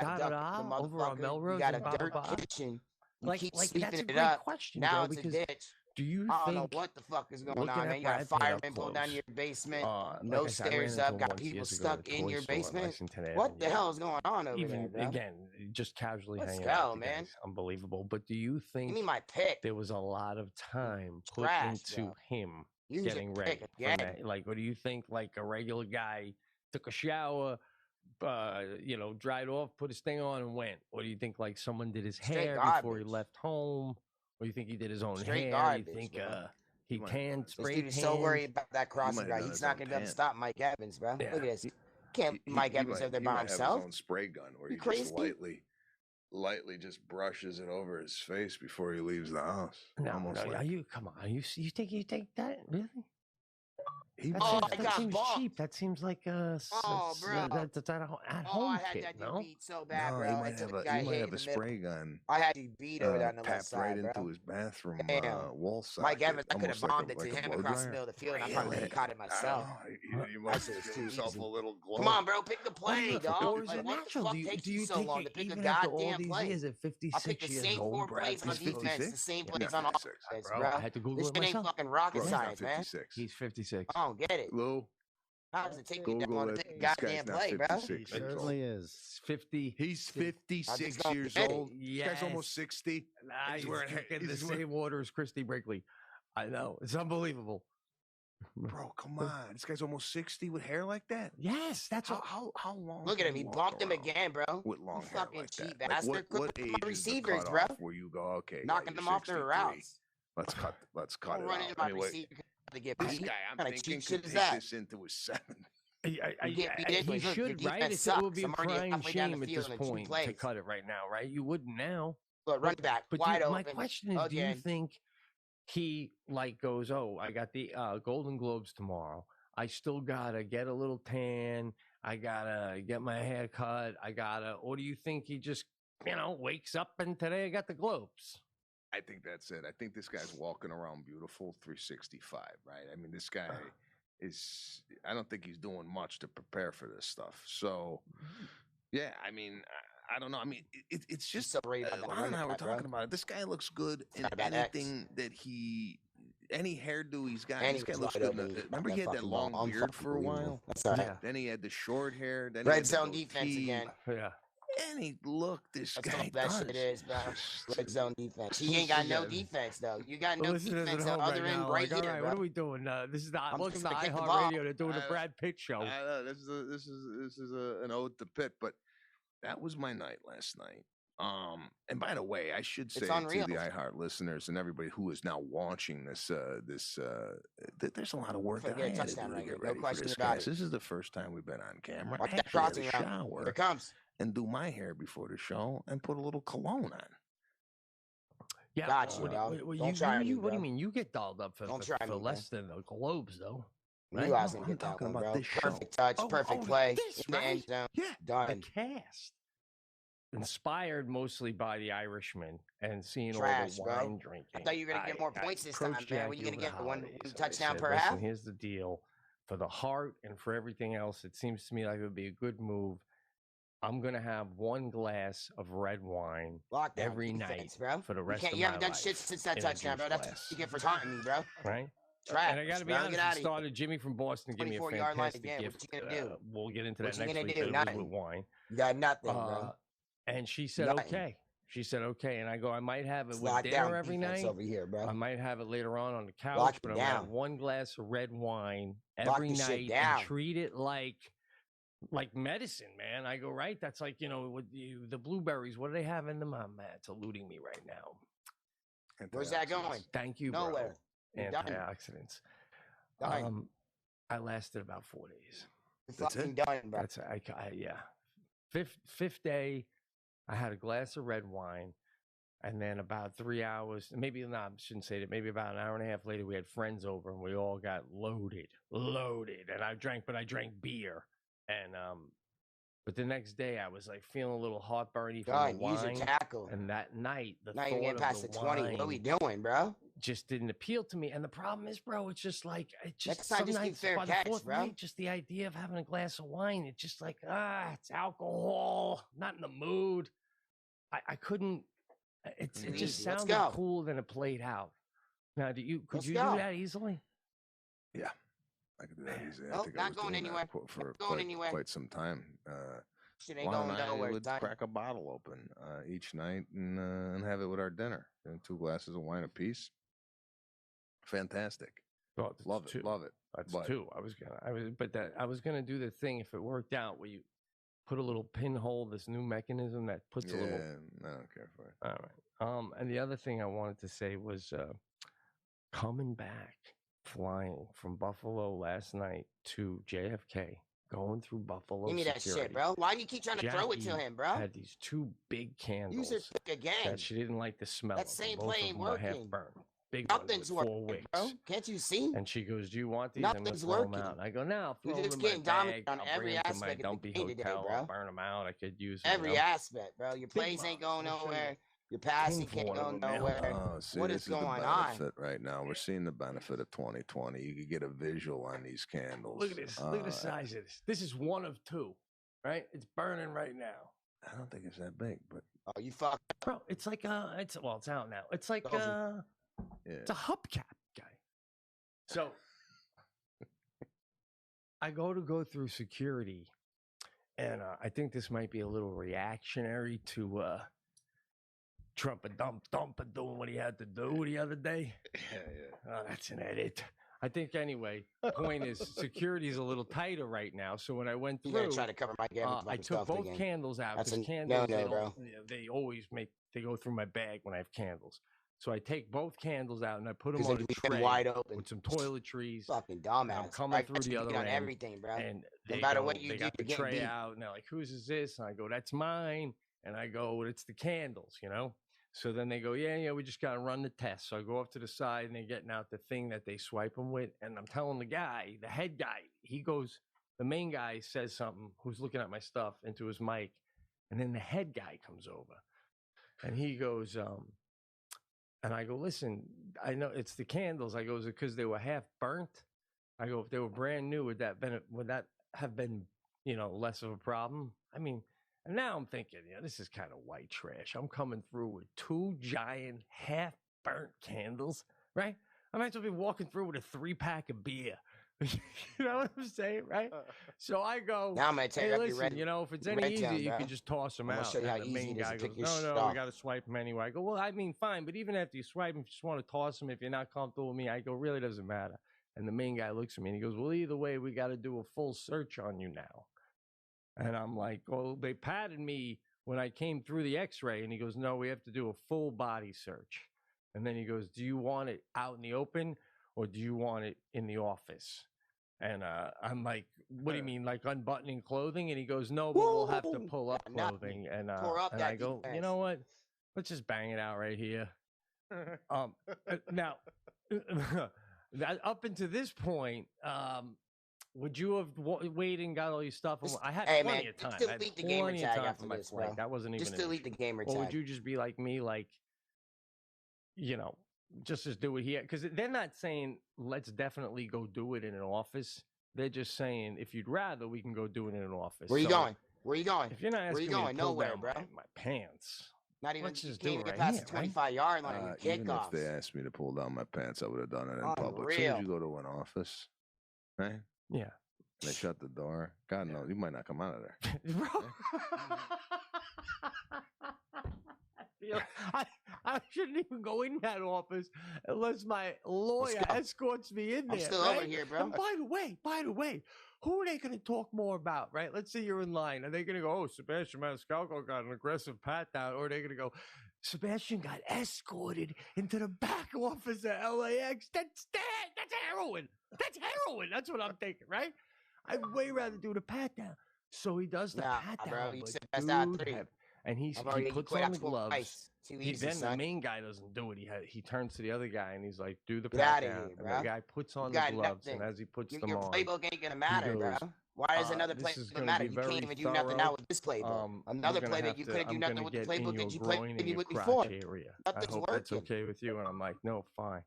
on Melrose. You got a dirt kitchen. You keep sweeping that's a it great up. question, Now bro, it's a ditch. Do you I don't think know what the fuck is going on, man. You got a fireman pulled down your basement. No stairs up. Got people stuck in your basement. What the hell is going on over there, bro? Again, just casually hanging Let's out. go, man. Unbelievable. But do you think Give me my pick. there was a lot of time put into him getting ready for that? Like, what do you think? Like a regular guy took a shower, dried off, put his thing on, and went. Or do you think like someone did his hair before he left home? Or you think he did his own hair? Garbage, you think bro. he can spray? This dude is so worried about that crossing guy. He's not gonna be able to stop Mike Evans, bro. Look at this. Can't Mike Evans up there by himself? His own spray gun where he just lightly just brushes it over his face before he leaves the house. No, come on. You think that really? That seems cheap. That seems like bro. That's at home I had kit, that dude no? beat so bad, No, bro. he might have a spray gun. I had you beat over there on the left side, right bro. into his bathroom wall side. Mike Evans, I could have bombed it to him across the middle of the field. I probably would have caught it myself. You must have given yourself a little glow. Come on, bro, pick the play, dog. Or is it natural? Do you so long to pick a even after all goddamn these play? years at 56 I picked the years same old, 4 Brad, plays on he's defense, 56? the same plays on offense, bro. I had to Google this it shit ain't myself. fucking rocket science, man. He's 56. I don't get it. Lou, how does it take you that Google long to it. pick a goddamn play, bro? He certainly is. 50. He's 56 years old. This guy's almost 60. He's wearing the same order as Christy Brinkley. I know. It's unbelievable. Bro, come on. This guy's almost 60 with hair like that? Yes, that's how long? Look at him. He bumped him again, bro. With long hair fucking like cheap that. bastard. What age receivers, is the bro? Where you go, okay, knocking them off their routes. Let's cut Don't it run out. into my receiver to get This beat. guy, I'm thinking, could take this into his 70s. He should, right? It would be a crying shame at this point to cut it right now, right? You wouldn't now. But run back, wide open. My question is, do you think he goes, oh, I got the Golden Globes tomorrow. I still gotta get a little tan. I gotta get my hair cut. Or do you think he just, wakes up and today I got the Globes? I think that's it. I think this guy's walking around beautiful 365, right? I mean, this guy I don't think he's doing much to prepare for this stuff. So, yeah, I mean, I don't know. I mean, it's just Ron and I were talking about it. This guy looks good in anything that any hairdo he's got. This guy looks good. Remember he had that long beard for a while? Yeah. Then he had the short hair. Then red zone defense again. Yeah. Any look this guy that does. Shit is, bro. Red zone defense. He ain't got no defense though. You got no defense other end right here, all right, bro. what are we doing? This is the looking to kick the iHeart Radio. They're doing a Brad Pitt show. I know this is an ode to Pitt, but that was my night last night. And by the way, I should say to the iHeart listeners and everybody who is now watching this, there's a lot of work that I had to do to get ready for this, guys. This is the first time we've been on camera. Watch I that actually had crossing a route. shower Here it comes. and do my hair before the show and put a little cologne on. Yeah, got you, dog. What Don't try me, what do you bro. mean? You get dolled up for Don't try me, less than the Globes, though. Knew Right? I was No, gonna I'm get that talking one, about bro. this show. Perfect touch, perfect play. This, In the right? end zone. Yeah. The Done. cast, inspired mostly by The Irishman and seeing Trash, all bro. the wine drinking. I thought you were gonna get more points this time, approached man. Were you Jackie gonna over the get one holidays, and I touchdown said, per listen, half? here's the deal. For the heart and for everything else, it seems to me like it would be a good move. I'm gonna have one glass of red wine Lockdown every defense, night bro. for the rest of You my haven't done life shit since that in a touchdown, bro. juice That's glass. what you get for taunting me, bro. Right? Trash, And I got to be bro. honest, Get it out of here. started Jimmy from Boston. Give me a 24-yard line fantastic again. What gift. you gonna do? We'll get into What that you next gonna week. do? But it was Nothing. with wine. You got nothing, bro. And she said, Nothing. okay. She said, okay. And I go, I might have it It's with locked dinner down every defense night. over here, bro. I might have it later on the couch, Lock but it I'm going to have down. one glass of red wine Lock every the shit night and down. treat it like medicine, man. I go, right? That's like, with the blueberries. What do they have in them? Man, it's eluding me right now. Where's that going? Thank you, Nowhere. bro. You're done. Antioxidants. Done. I lasted about 4 days. You're fucking done, bro. That's yeah. Fifth day, I had a glass of red wine, and then about 3 hours, maybe not, I shouldn't say that. Maybe about an hour and a half later, we had friends over, and we all got loaded. And I drank beer, and but the next day I was like feeling a little heartburny from the Done. Use wine. your tackle. And that night, the Not thought even getting of past the the 20. wine What are we doing, bro? just didn't appeal to me. And the problem is, bro, it's just like Next time, just keep fair by the catch, fourth bro. night, just the idea of having a glass of wine, it's just like, it's alcohol, not in the mood. I couldn't. It Easy. just Let's sounded go. cool than it played out. Now, could Let's you go. do that easily? Yeah, I could do that easily. I Well, think I not was going doing anywhere. that for Not going anywhere. quite some time. Shit ain't Juan going and I nowhere. would Son. crack a bottle open each night and have it with our dinner. 2 glasses of wine apiece. Fantastic. Well, Love two. it. Love it. That's But- two. I was gonna do the thing if it worked out where you put a little pinhole, this new mechanism that puts a little. I don't care for it. All right. And the other thing I wanted to say was coming back, flying from Buffalo last night to JFK, going through Buffalo Give me that security. shit, bro. Why do you keep trying to throw it to Jackie him, bro? Had these 2 big candles Use it again. that she didn't like the smell That of. same Both play of ain't them were half working. burned. Big ones with Nothing's 4 working, wicks. bro. Can't you see? And she goes, "Do you want these? Nothing's I'm gonna throw them working. out." And I go, "No, I'll You're throw them just in my getting dominant bag. on I'll bring every them to my aspect of the dumpy game today, hotel. bro. I'll burn them out. I could use them." Every aspect, bro. Your plays ain't going I'll show you. nowhere. Your passing King for can't one go of 'em, man. nowhere. Oh, see, What this is is the going on? benefit right now. We're seeing the benefit of 2020. You could get a visual on these candles. Look at this. Look at the size of this. This is 1 of 2, right? It's burning right now. I don't think it's that big, but Oh, you fuck. Bro, it's like it's out now. It's like yeah. it's a hubcap guy. So I go through security, and I think this might be a little reactionary to Trump and Dump doing what he had to do the other day. Yeah. Oh, that's an edit. I think anyway. Point is, security is a little tighter right now. So when I went You gotta through, try to cover my gap. I took both candles out That's because a candles no-no, they bro. they always they go through my bag when I have candles. So I take both candles out and I put them Because on they a leave them tray wide open. with some toiletries. Fucking dumbass. I'm coming through the other on end, everything, bro. and No they matter go, what you they do, got the you're getting tray beat. out, and they're like, "Whose is this?" And I go, "That's mine." And I go, "It's the candles," So then they go, yeah, we just got to run the test. So I go off to the side, and they're getting out the thing that they swipe them with. And I'm telling the guy, the head guy, he goes, the main guy says something, who's looking at my stuff, into his mic. And then the head guy comes over, and he goes, and I go, "Listen, I know it's the candles." I go, "Is it because they were half burnt?" I go, "If they were brand new, would that have been, less of a problem?" I mean, and now I'm thinking, this is kind of white trash. I'm coming through with 2 giant half burnt candles, right? I might as well be walking through with a 3-pack of beer. You know what I'm saying, right? So I go, Now I'm gonna tell "Hey, you, that'd be listen, red. if it's any red easier, town, you bro. can just toss them I'm gonna out." show you how And the easy main it is guy to pick goes, your "No, shit we off." got to swipe them anyway." I go, "Well, I mean, fine, but even after you swipe them, if you just want to toss them, if you're not comfortable with me," I go, "Really doesn't matter." And the main guy looks at me and he goes, "Well, either way, we got to do a full search on you now." And I'm like, "Well, they patted me when I came through the x-ray." And he goes, "No, we have to do a full body search." And then he goes, "Do you want it out in the open or do you want it in the office?" And I'm like, "What do you mean, like unbuttoning clothing?" And he goes, "No, but we'll have to Woo! pull up Got nothing. clothing." And Pour up and that I go, defense. "You know what? Let's just bang it out right here." Now, up until this point, would you have waited and got all your stuff? I had plenty of time. Just delete the gamer tag after my this, flight. bro. That wasn't even Just delete the gamer Or would tag. you just be like me, like, you know, just do it here? Because they're not saying let's definitely go do it in an office. They're just saying if you'd rather, we can go do it in an office. Where you going? Where you going? If you're not asking Where you me going? to pull Nowhere, down bro. my pants. Not even. Let's You just can't do even it get right past the here, right? 25-yard line with Even if kickoffs. they asked me to pull down my pants, I would have done it in public. As soon Unreal. as you go to an office, right? Yeah. And they shut the door. God knows, you might not come out of there. Bro. I shouldn't even go in that office unless my lawyer escorts me in there. I'm still right? over here, bro. And by the way, who are they going to talk more about, right? Let's say you're in line. Are they going to go, oh, Sebastian Maniscalco got an aggressive pat down? Or are they going to go, Sebastian got escorted into the back office at LAX? That's heroin. That's heroin. That's what I'm thinking, right? I'd way rather do the pat down. So he does the pat down. Bro, you but said that's out dude, 3. and he puts on the gloves. Then The main guy doesn't do it. He turns to the other guy and he's like, "Do the Get pat outta down." here, And bro. the guy puts on the gloves, and as he puts them your on, playbook ain't gonna matter, goes, bro. Why does another this is playbook gonna matter? be You can't very even do nothing now thorough. with this playbook. I'm Another gonna playbook, have you to- couldn't do I'm nothing gonna with the get playbook in that your you groin played and your with crotch before. area. Nothing's I hope that's working. okay with you. And I'm like, no, fine.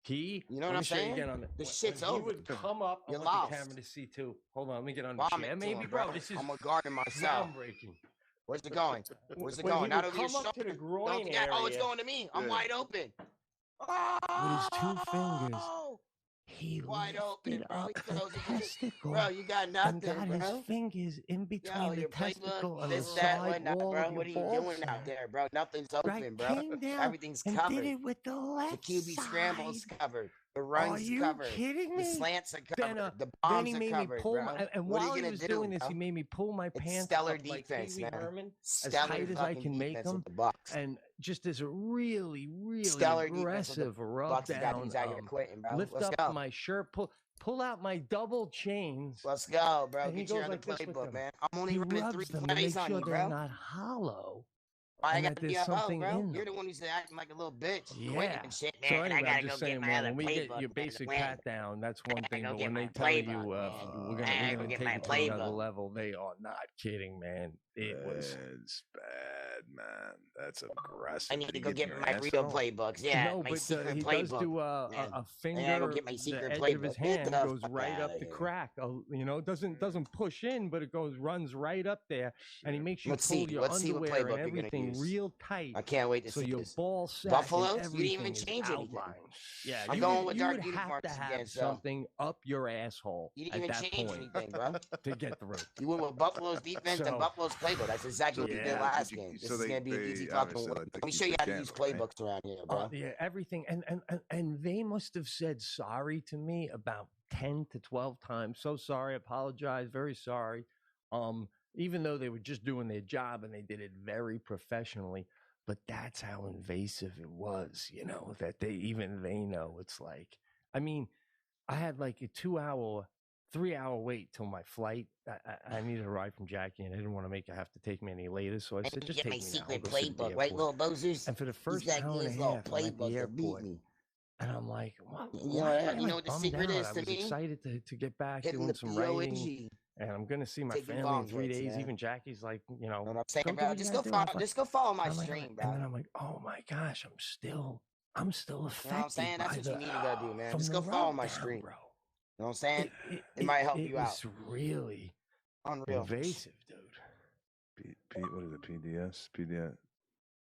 You know what let I'm me show you saying? again on The shit's when over. He would come up. I You're want lost. the camera to see too. Hold on, let me get on Vomit the chair. to Maybe, him, bro. This is I'm a guarding myself. groundbreaking. Where's it going? Where's it When going? he Not would over your come up to shoulder. the groin Don't forget. Oh, it's area. going to me. I'm wide open. With his 2 fingers, Oh, he wide open, lifted bro. up He the throws it. testicle Bro, you got and nothing, got his bro. fingers in between the Your testicle playbook, and the this, that, side whatnot, wall bro. of your What are you ball doing out sack. there, bro? Nothing's Right, open, bro. came down Everything's and covered. did it with the The left QB scramble's side. covered. The Are run's you covered. kidding The me? slants are Then, covered. The then bombs he are made me covered, pull bro. my, and What are while you he gonna was do, doing this, bro? he made me pull my It's pants stellar up like defense, Pee Wee man. Herman, as Stellar tight as I fucking can make defense them, with the Bucks. and just as a really, really Stellar defense with the aggressive rub Bucks has got down, these out here quitting, bro. lift Let's up go. my shirt, pull out my double chains. Let's go, bro. And he Get your goes other like this with playbook, them. man. I'm only He running 3 rubs them to plays make on sure you, they're bro. not hollow. I and got that to be there's up, something bro. in You're them. the one who's acting like a little bitch. Yeah. Quitting and shit, man. So And anyway, I gotta I'm go just get saying, my man, other when we get playbook, your man, basic win. pat down, that's one gotta thing. go But get when my they tell you playbook, we're man. I gonna gotta take get my it to another playbook. level, they are not kidding, man. It was. It's bad, man. That's aggressive. I need to Did go he get your my real asshole? playbooks. Yeah, No, my but secret he playbook. does do a man. I finger. gotta go get my The secret edge playbook. of his Get hand the goes fuck right outta up the here. crack. You know, doesn't push in, but it runs right up there, and he makes you Let's pull see. your Let's see what underwear playbook and you're gonna everything use. real tight. I can't wait to So see your this. ball sack Buffaloes? and You didn't even everything change is anything. outlined. Yeah, I'm you going would, with you dark would have uniforms to have again, so. something up your asshole You didn't at even that change point anything, bro. to get through. You went with Buffalo's defense and So- Buffalo's playbook. That's exactly what you did Yeah. last Did you- game. This so is they- gonna be an they easy fucking obviously win. like to Let me keep show you the how to use camera, right? playbooks around here, bro. Yeah, everything, and they must have said sorry to me about 10 to 12 times. So sorry, apologize, very sorry. Even though they were just doing their job and they did it very professionally, but that's how invasive it was, you know, that they know. It's like, I mean, I had like a 3-hour wait till my flight. I needed a ride from Jackie, and I didn't want to make her have to take me any later. So I I said, need to just get take my me now. I'll secret go sit at the playbook, right, airport. little bozos? And for the first He's got hour his and a little half, I'm at the playbook to beat airport, me. and I'm like, what? You know why what- am you I know what the bummed secret out? is I to was me? excited to get back Hitting doing the some writing, POAG. and I'm going to see my Taking family in bong 3 hits, days. man. Even Jackie's like, you know, You know what I'm saying, come do bro? what you Just gotta go do. follow. Just go follow my I'm like, stream, and then bro. I'm like, oh my gosh, I'm still affected. You know what I'm saying? That's by what you need to go do, man. from Just the go follow rub my down, stream. bro. You know what I'm saying? It might help you out. It's really Unreal. invasive, dude. What is it?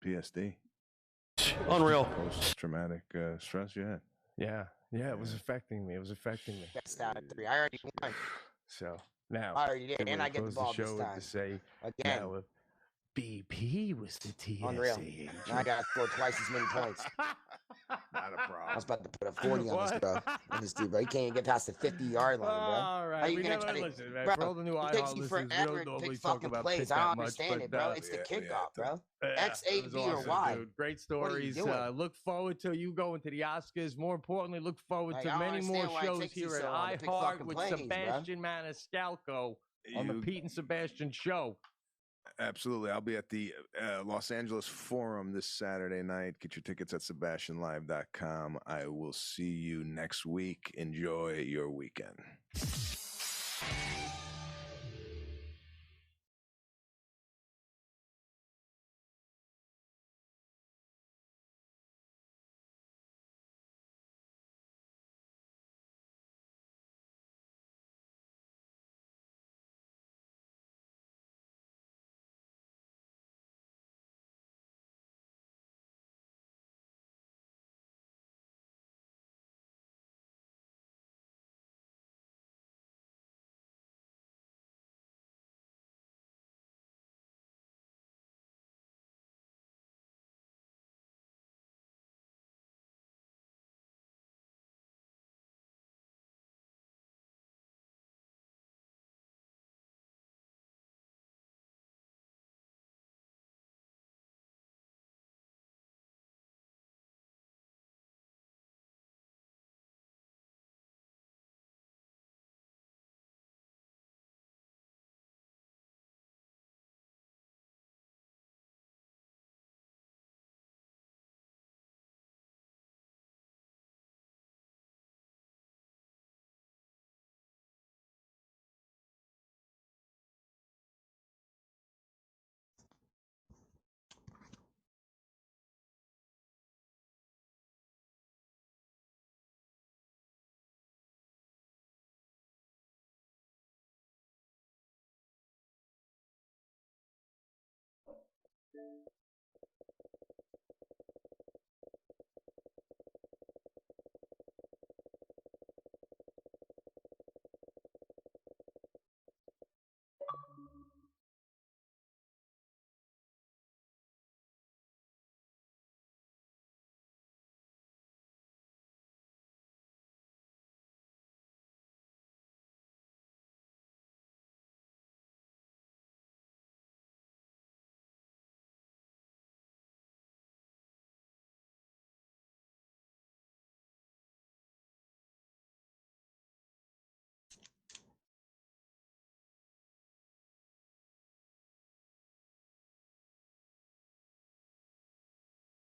PSD? Unreal. Post-traumatic stress. Yeah. Yeah, it was affecting me. Best out of 3. I already won. So now I already did, I'm and gonna I get the close ball this show with time. to say Again. now BP was the TSA Unreal. agent. Now I got to score twice as many points. Not a I problem. was about to put a 40 on this, What? bro. On this dude, bro. He can't even get past the 50-yard line, bro. All right, How you we gonna never try to- listen, man. Bro, For all the new It iHeart takes you listeners, we forever don't to normally pick talk fucking about plays. pick I that don't much, understand it, but, bro. It's the we had kickoff, to. bro. Yeah, X, A, it was B, or awesome, Y. dude. Great What are stories. you doing? Look forward to you going to the Oscars. More importantly, look forward Like, to I don't many more understand why it shows takes you here so long to at pick iHeart fucking with plays, bro. Sebastian Maniscalco on the You- Pete and Sebastian show. Absolutely. I'll be at the Los Angeles Forum this Saturday night. Get your tickets at sebastianlive.com. I will see you next week. Enjoy your weekend.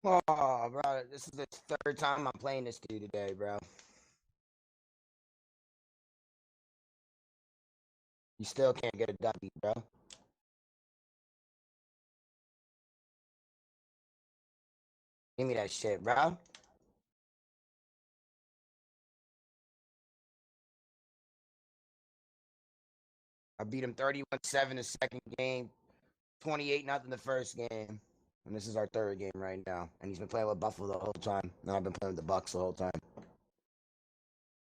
Oh, bro, this is the third time I'm playing this dude today, bro. You still can't get a W, bro. Give me that shit, bro. I beat him 31-7 the second game, 28-0 the first game. And this is our third game right now. And he's been playing with Buffalo the whole time. And I've been playing with the Bucks the whole time.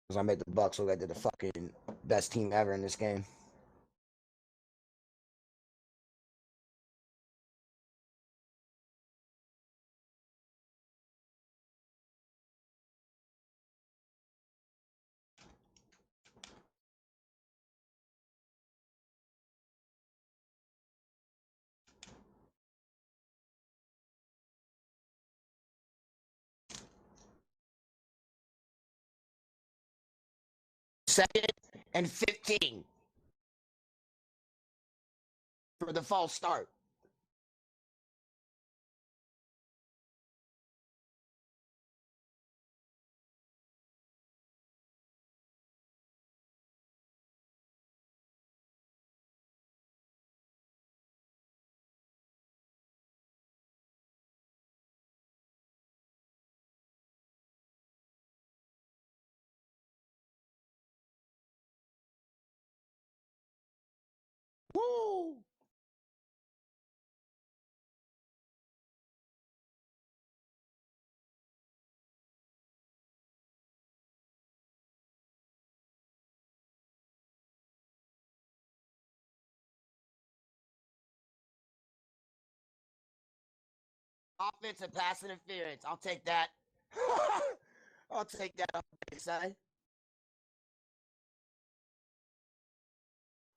Because I made the Bucks look like they're the fucking best team ever in this game. Second and 15 for the false start. Woo! Offensive pass interference. I'll take that. I'll take that all day, son.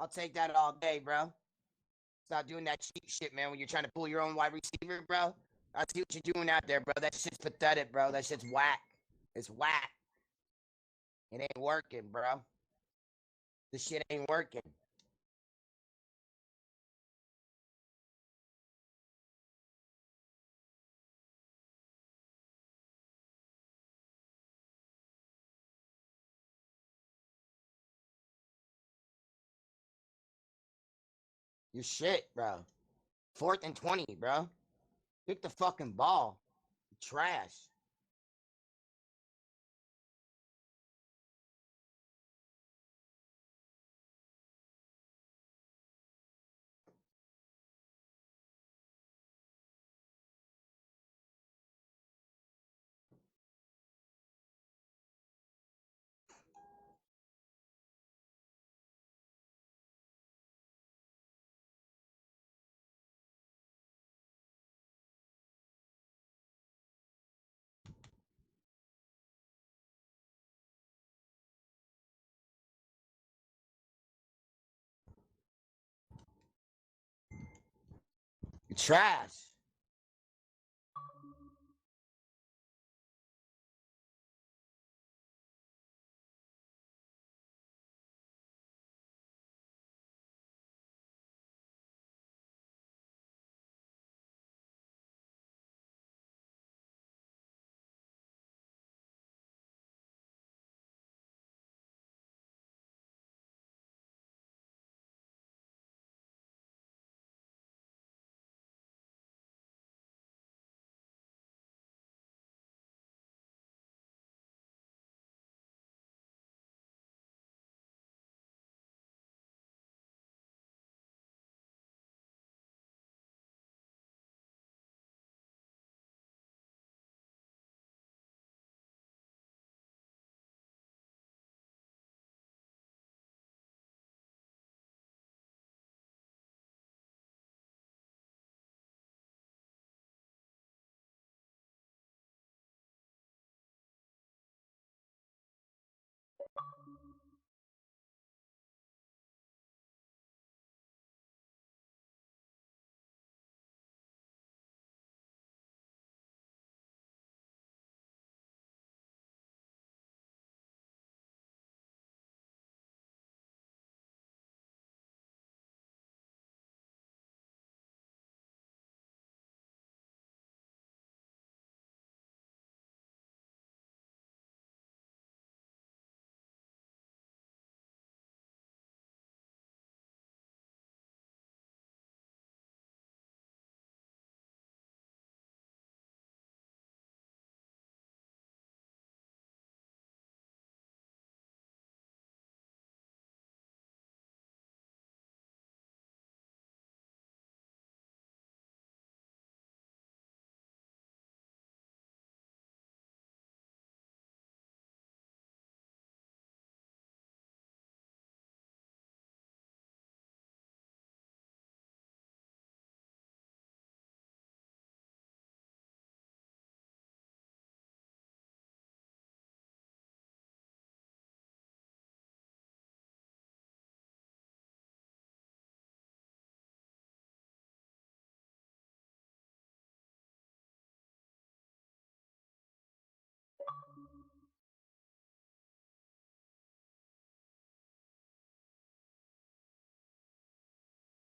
I'll take that all day, bro. Stop doing that cheap shit, man, when you're trying to pull your own wide receiver, bro. I see what you're doing out there, bro. That shit's pathetic, bro. That shit's whack. It's whack. It ain't working, bro. This shit ain't working. You're shit, bro. 4th and 20, bro. Pick the fucking ball. You're trash. You're trash.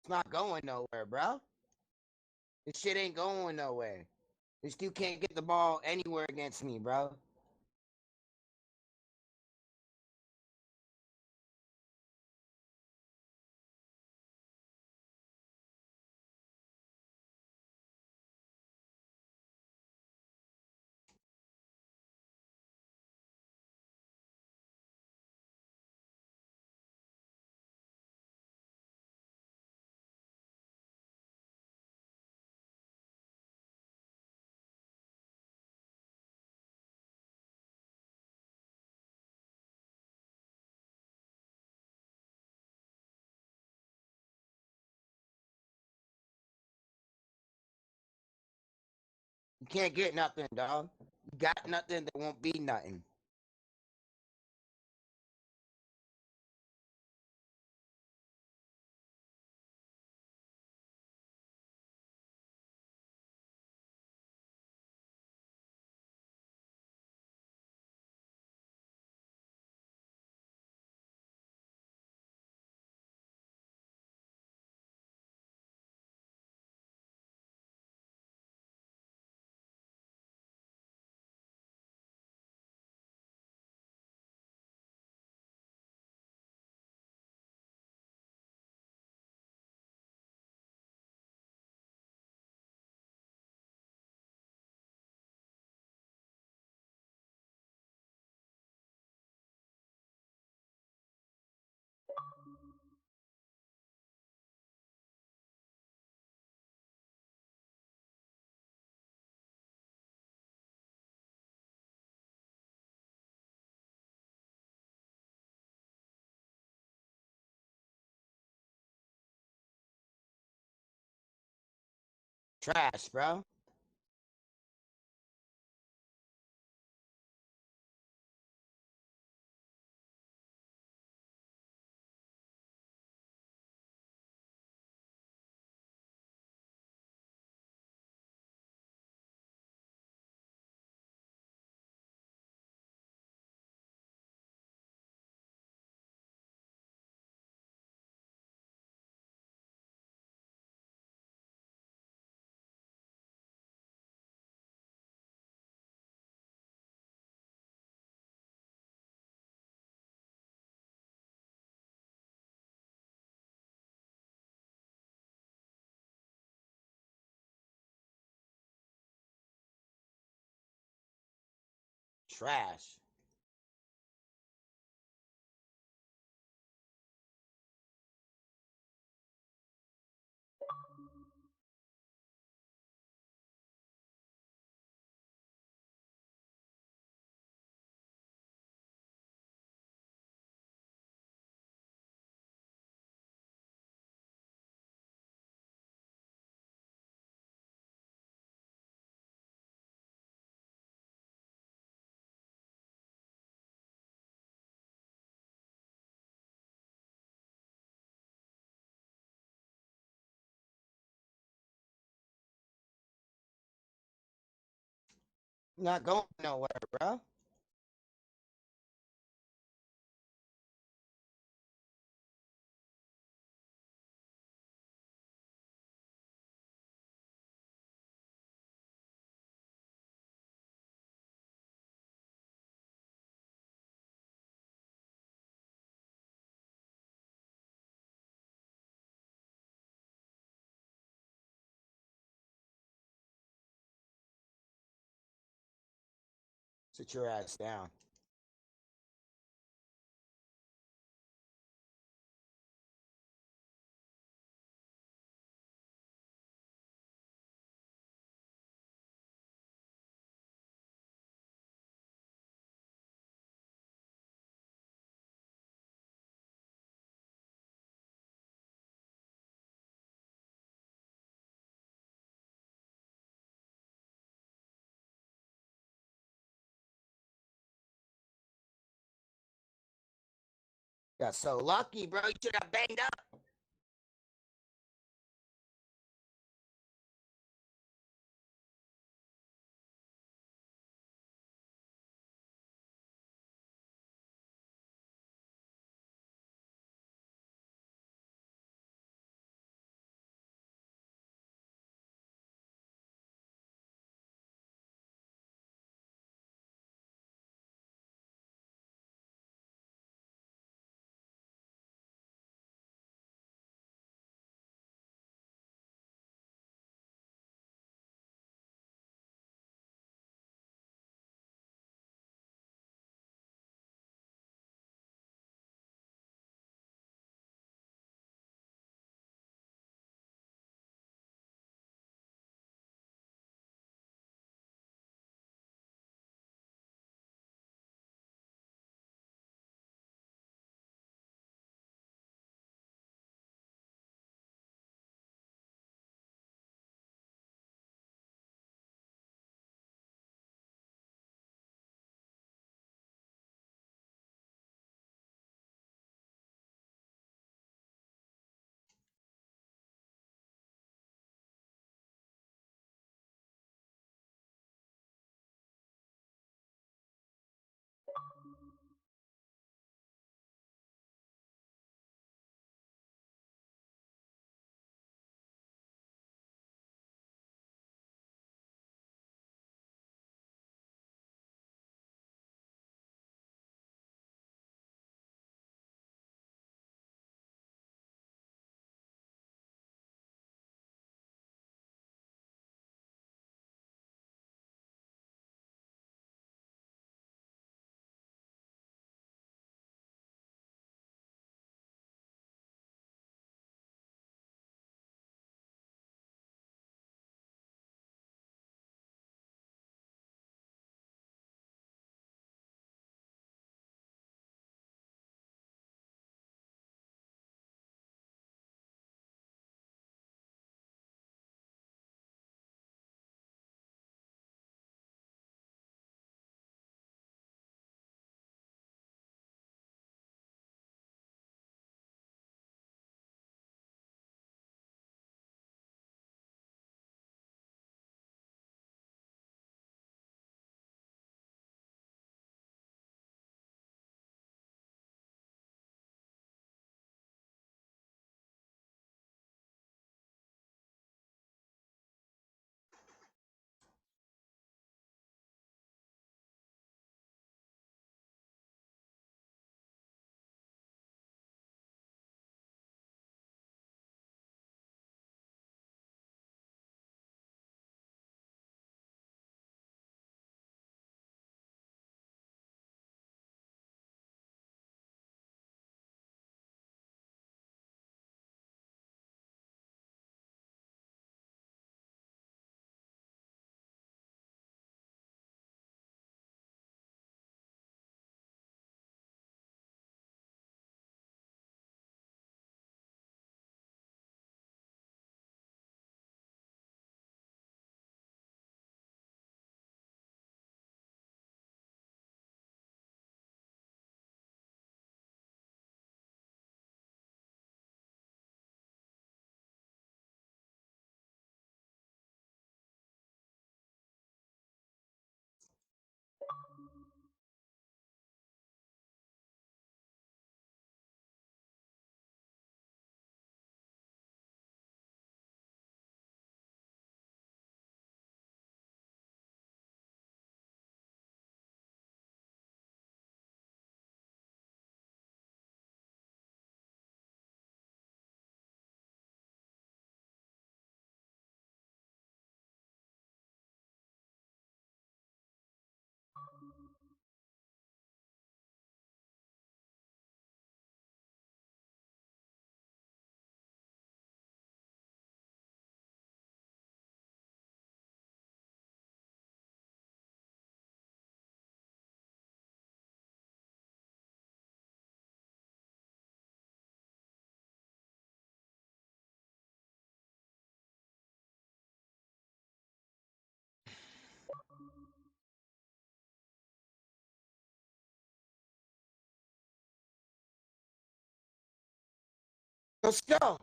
It's not going nowhere, bro. This shit ain't going nowhere. This dude can't get the ball anywhere against me, bro. You can't get nothing, dog. You got nothing that won't be nothing. Trash, bro. Trash. Not going nowhere, bro. Sit your ass down. Got so lucky, bro. You should have banged up. Let's go.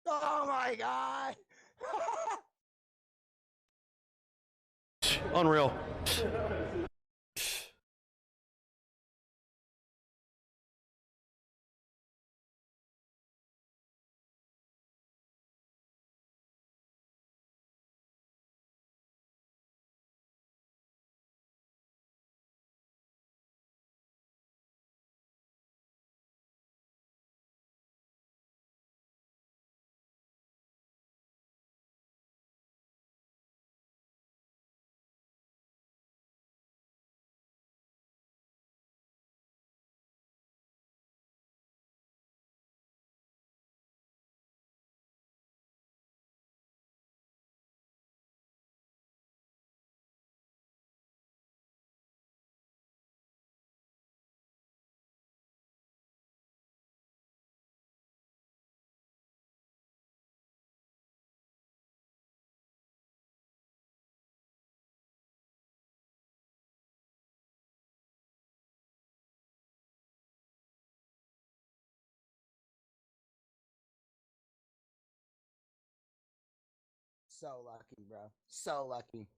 Oh my God. Unreal. So lucky, bro. So lucky.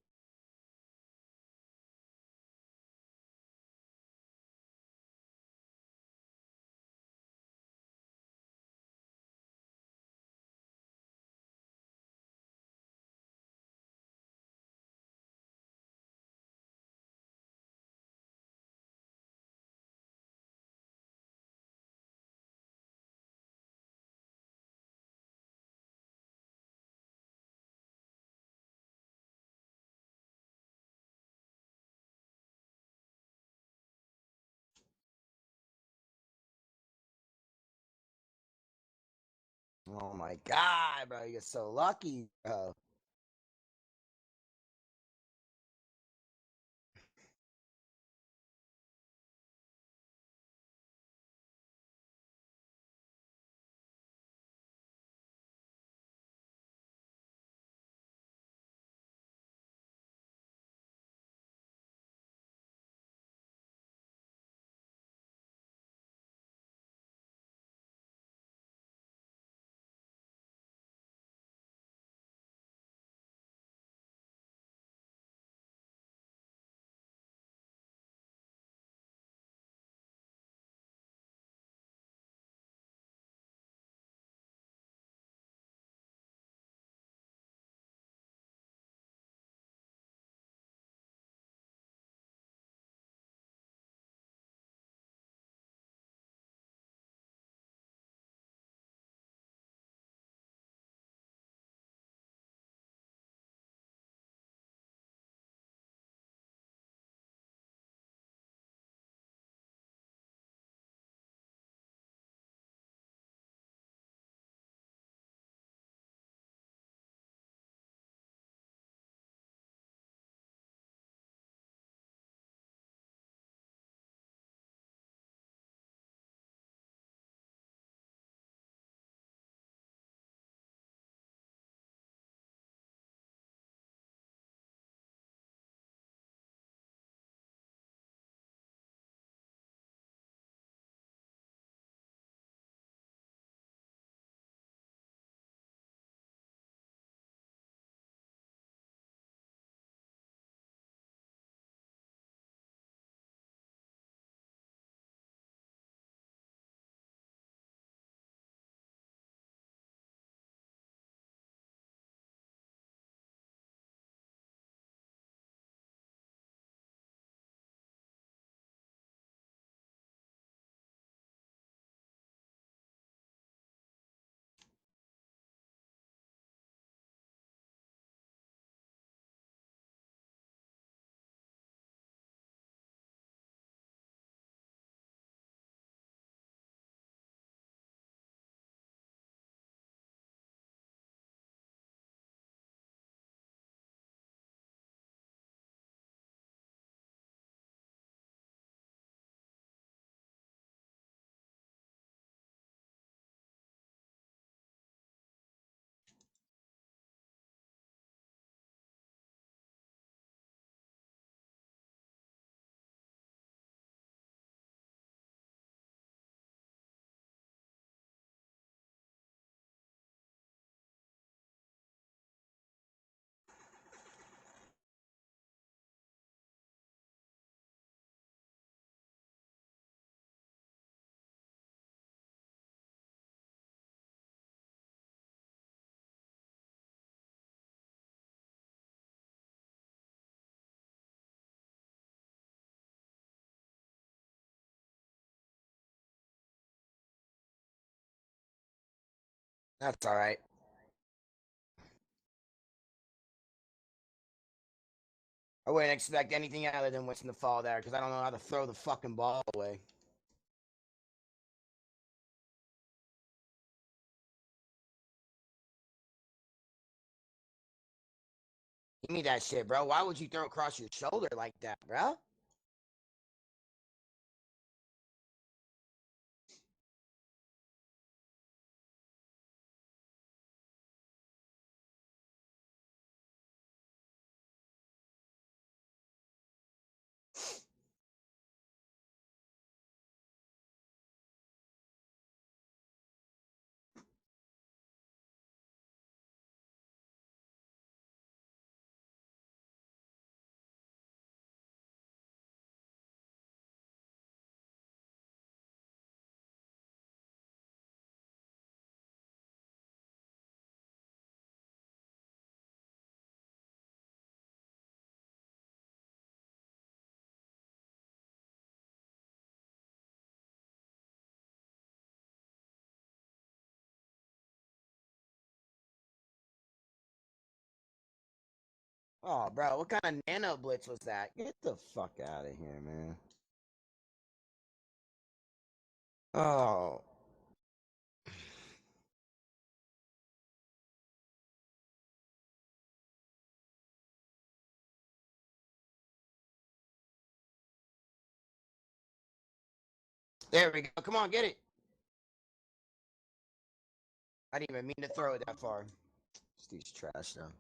Oh my God, bro. You're so lucky, bro. That's all right. I wouldn't expect anything other than Winston to fall there because I don't know how to throw the fucking ball away. Give me that shit, bro. Why would you throw across your shoulder like that, bro? Oh, bro, what kind of nano blitz was that? Get the fuck out of here, man. Oh. There we go. Come on, get it. I didn't even mean to throw it that far. This dude's trash, though.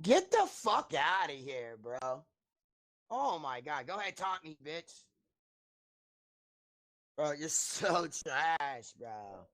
Get the fuck out of here, bro. Oh my god. Go ahead, taunt me, bitch. Bro, you're so trash, bro.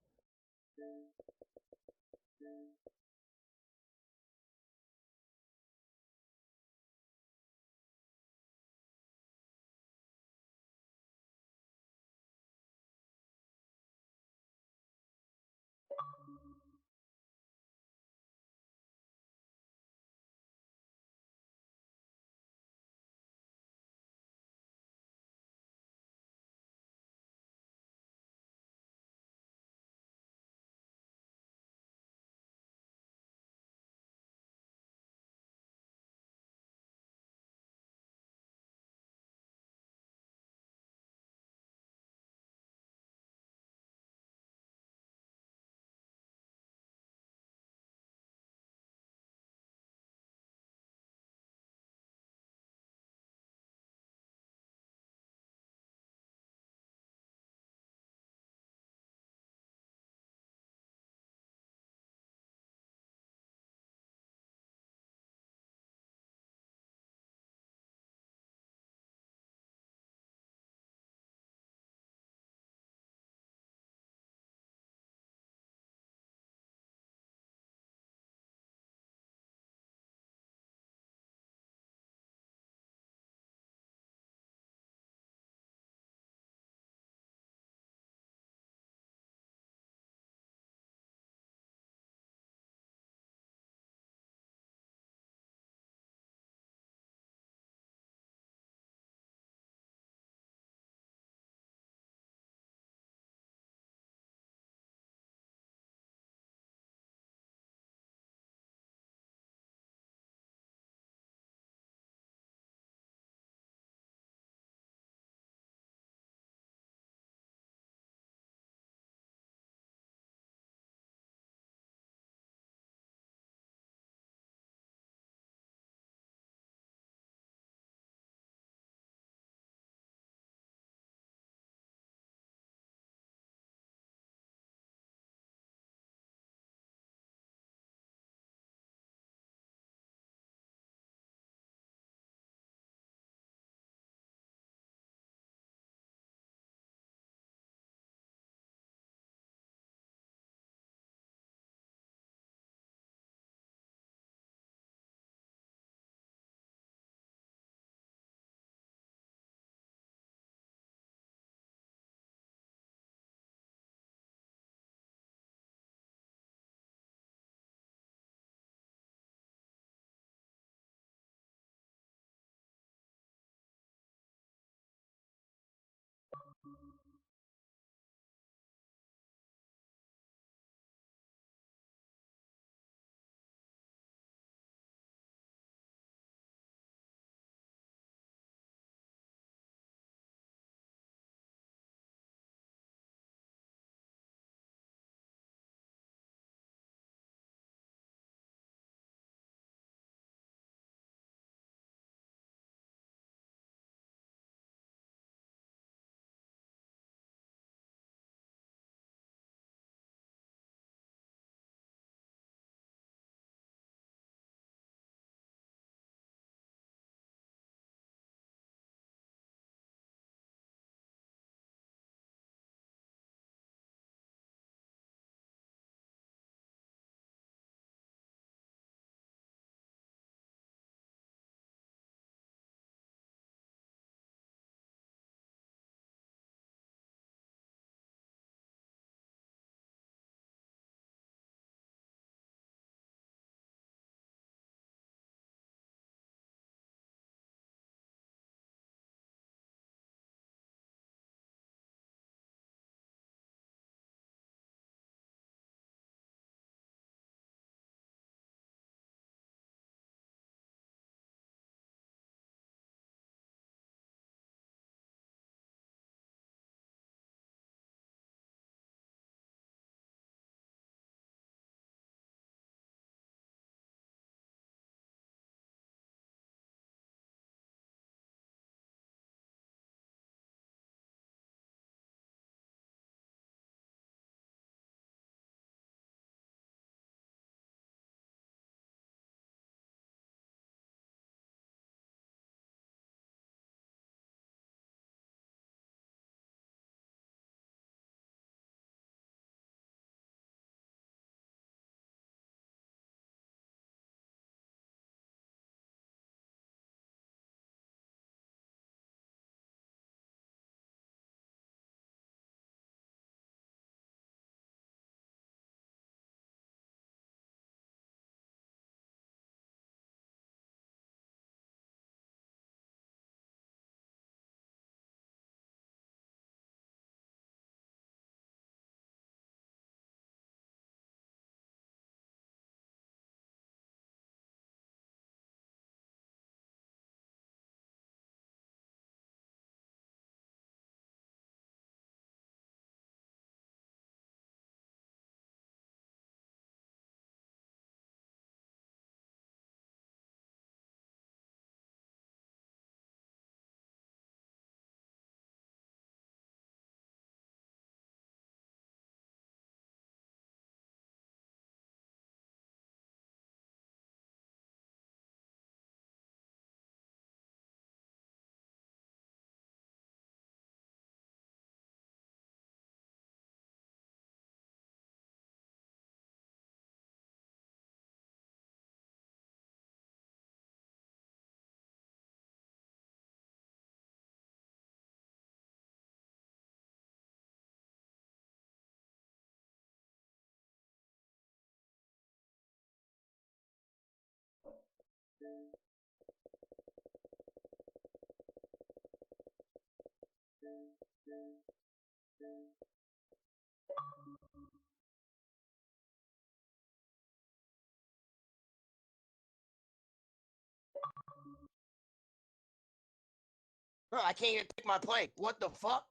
Bro, I can't even pick my play. What the fuck?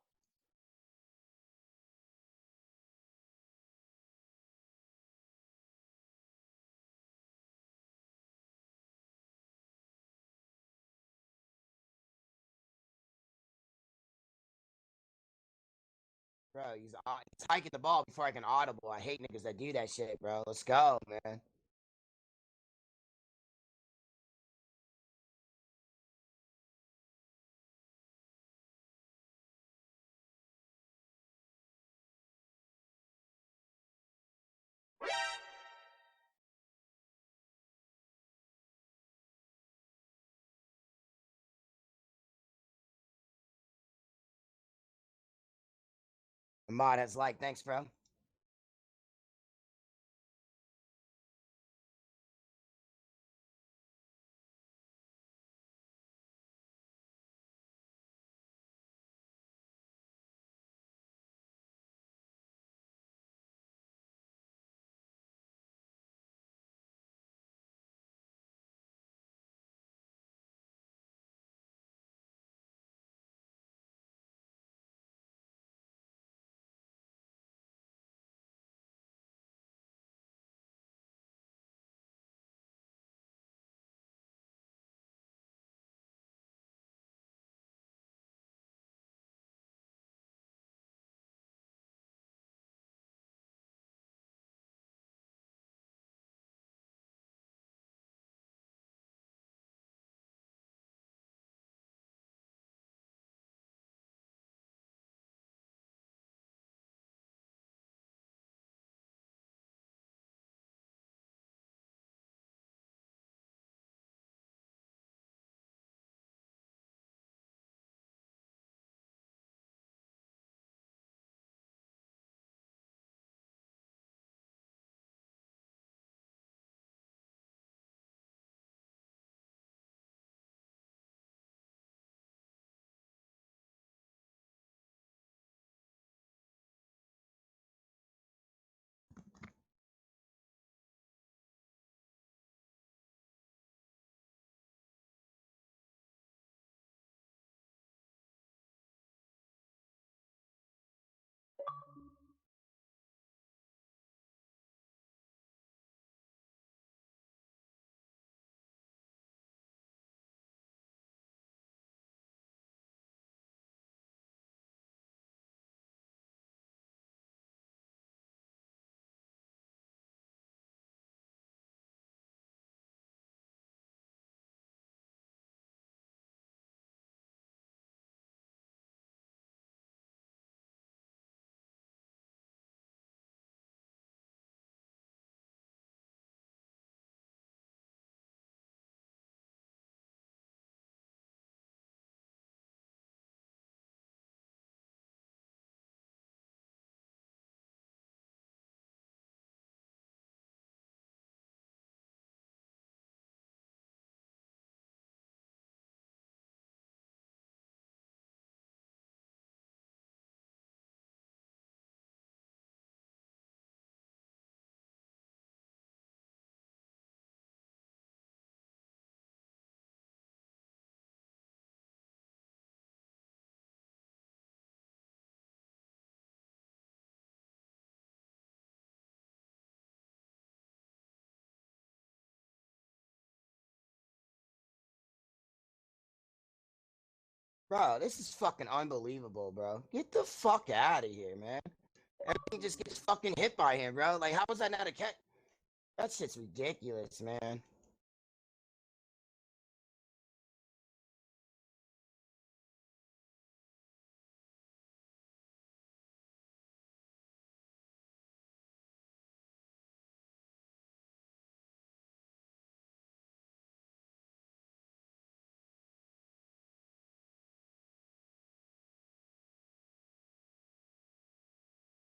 Bro, he's hiking the ball before I can audible. I hate niggas that do that shit, bro. Let's go, man. Mod has like, thanks, bro. Bro, this is fucking unbelievable, bro. Get the fuck out of here, man. Everything just gets fucking hit by him, bro. Like, how was that not a catch? That shit's ridiculous, man.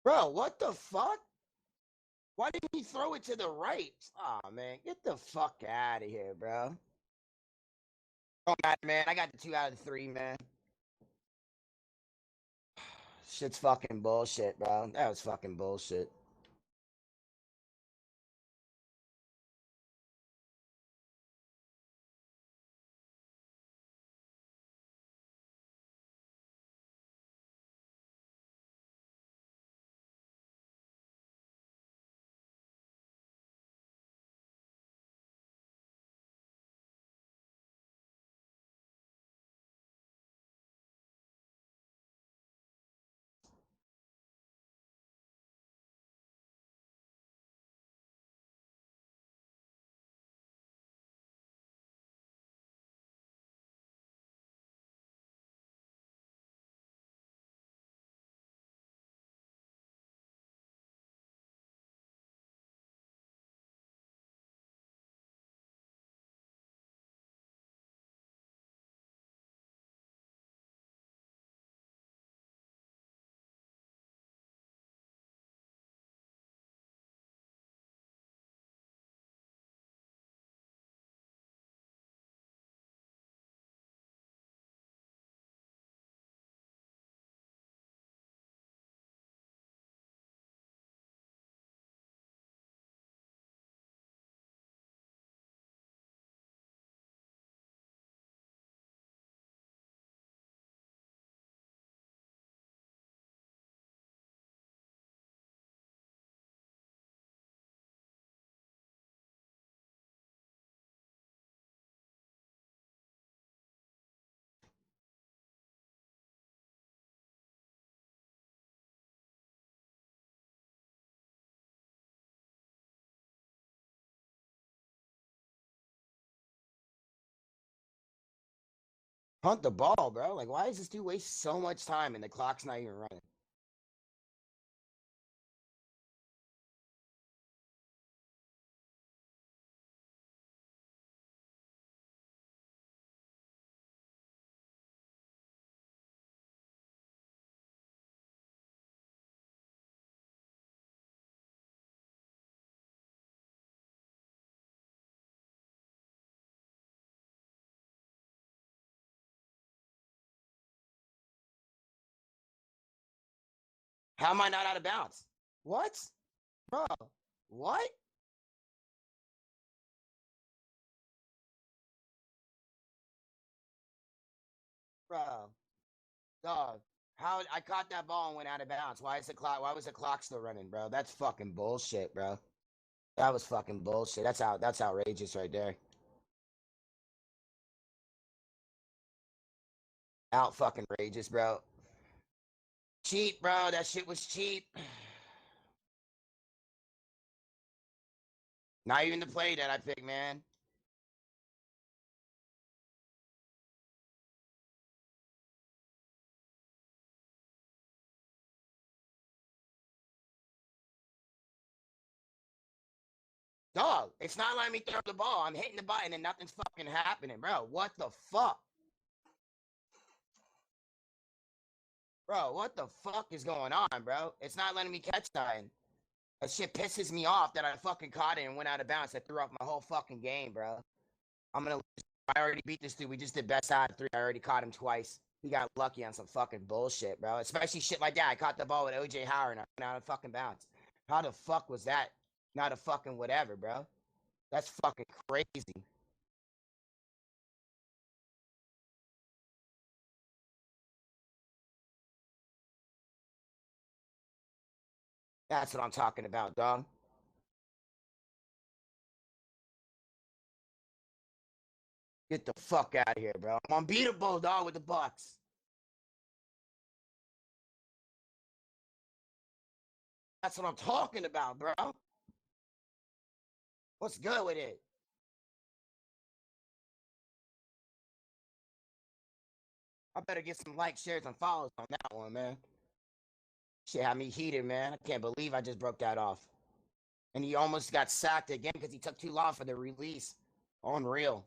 Bro, what the fuck? Why didn't he throw it to the right? Aw, man. Get the fuck out of here, bro. Don't matter, man. I got the 2 out of the 3, man. Shit's fucking bullshit, bro. That was fucking bullshit. Punt the ball, bro. Like, why is this dude waste so much time and the clock's not even running? How am I not out of bounds? What? Bro, what? Bro, dog. How I caught that ball and went out of bounds. Why is the clock? Why was the clock still running, bro? That's fucking bullshit, bro. That was fucking bullshit. That's outrageous right there. Out fucking outrageous, bro. Cheap, bro. That shit was cheap. Not even the play that I picked, man. Dog, it's not letting me throw the ball. I'm hitting the button and nothing's fucking happening, bro. What the fuck? Bro, what the fuck is going on, bro? It's not letting me catch nothing. That shit pisses me off that I fucking caught it and went out of bounds. I threw off my whole fucking game, bro. I'm gonna lose. I already beat this dude. We just did best out of 3. I already caught him twice. He got lucky on some fucking bullshit, bro. Especially shit like that. I caught the ball with OJ Howard and I went out of fucking bounds. How the fuck was that? Not a fucking whatever, bro. That's fucking crazy. That's what I'm talking about, dog. Get the fuck out of here, bro. I'm unbeatable, dog, with the Bucks. That's what I'm talking about, bro. What's good with it? I better get some likes, shares, and follows on that one, man. Shit had me heated, man. I can't believe I just broke that off. And he almost got sacked again because he took too long for the release. Unreal.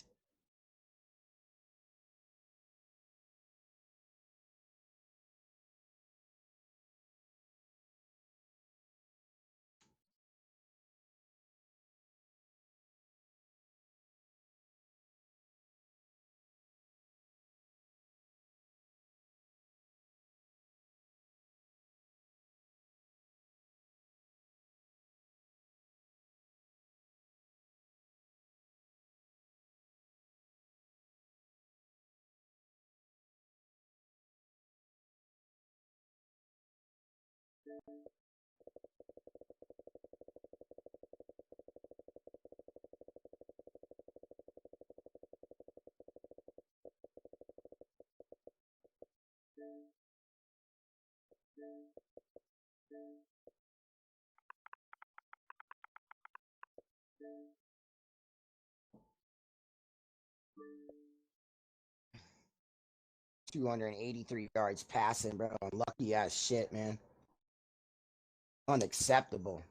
$283 yards passing, bro. Lucky ass shit, man. Unacceptable.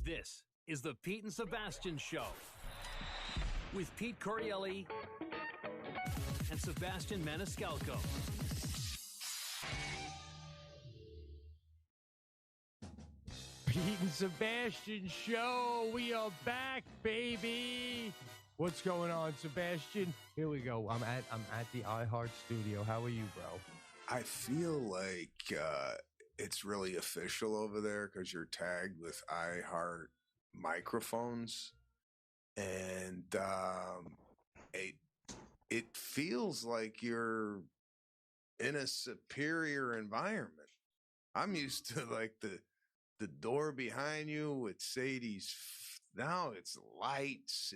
This is the Pete and Sebastian Show with Pete Corielli and Sebastian Maniscalco. Pete and Sebastian Show. We are back, baby. What's going on, Sebastian? Here we go. I'm at the iHeart studio. How are you, bro? I feel like it's really official over there because you're tagged with iHeart microphones, and it feels like you're in a superior environment. I'm used to like the door behind you with Sadie's. Now it's lights.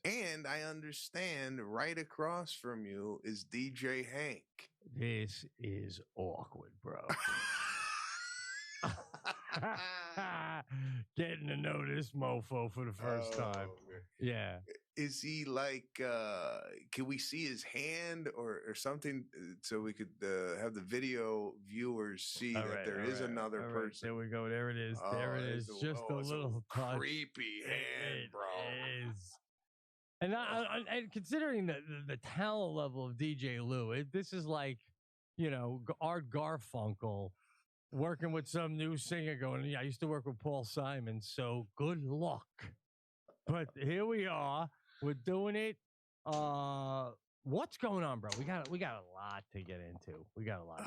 And I understand right across from you is DJ Hank. This is awkward, bro. Getting to know this mofo for the first time. Yeah. Is he like, can we see his hand or something so we could have the video viewers see that there is another person? There we go. There it is. There it is. Just a little touch. Creepy hand, bro. It is. And and considering the talent level of DJ Lou, this is like, you know, Art Garfunkel working with some new singer going, yeah, I used to work with Paul Simon, so good luck. But here we are. We're doing it. What's going on, bro? We got a lot to get into. We got a lot.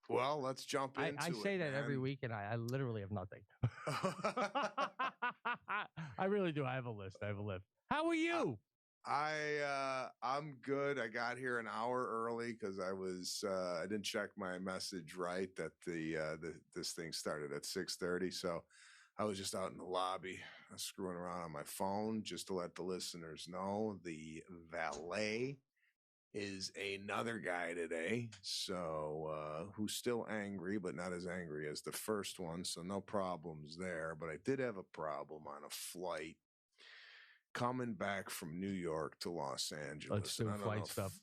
Well, let's jump into it. I say that every week, and I literally have nothing. I really do. I have a list. How are you? I'm good. I got here an hour early because I didn't check my message right that this thing started at 6:30. So I was just out in the lobby screwing around on my phone just to let the listeners know the valet is another guy today. So who's still angry, but not as angry as the first one. So no problems there. But I did have a problem on a flight coming back from New York to Los Angeles. Let's do flight stuff.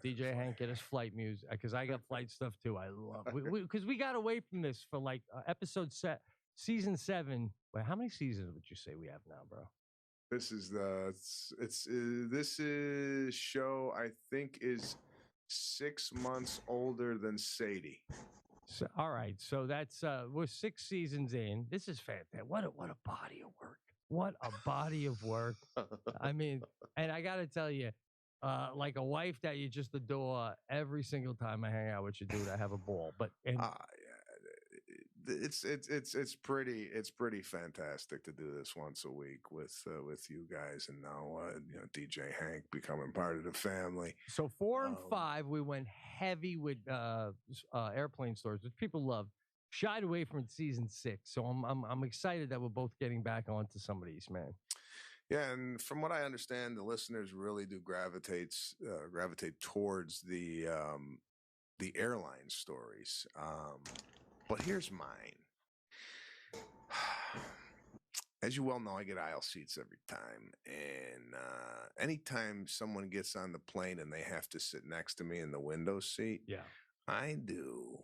DJ Hank, get us flight music because I got flight stuff too. I love because we got away from this for like season 7. Wait, how many seasons would you say we have now, bro? This is this is show I think is 6 months older than Sadie. So, all right, so that's we're 6 seasons in. This is fantastic. What a body of work. What a body of work. I mean, and I got to tell you, like a wife that you just adore. Every single time I hang out with you, dude, I have a ball. But and Yeah, it's pretty fantastic to do this once a week with you guys, and now DJ Hank becoming part of the family. so 4 and 5, we went heavy with airplane stories, which people love. Shied away from season 6, so I'm excited that we're both getting back onto some of these, man. Yeah, and from what I understand, the listeners really do gravitate towards the airline stories. But here's mine. As you well know, I get aisle seats every time. And anytime someone gets on the plane and they have to sit next to me in the window seat, Yeah. I do,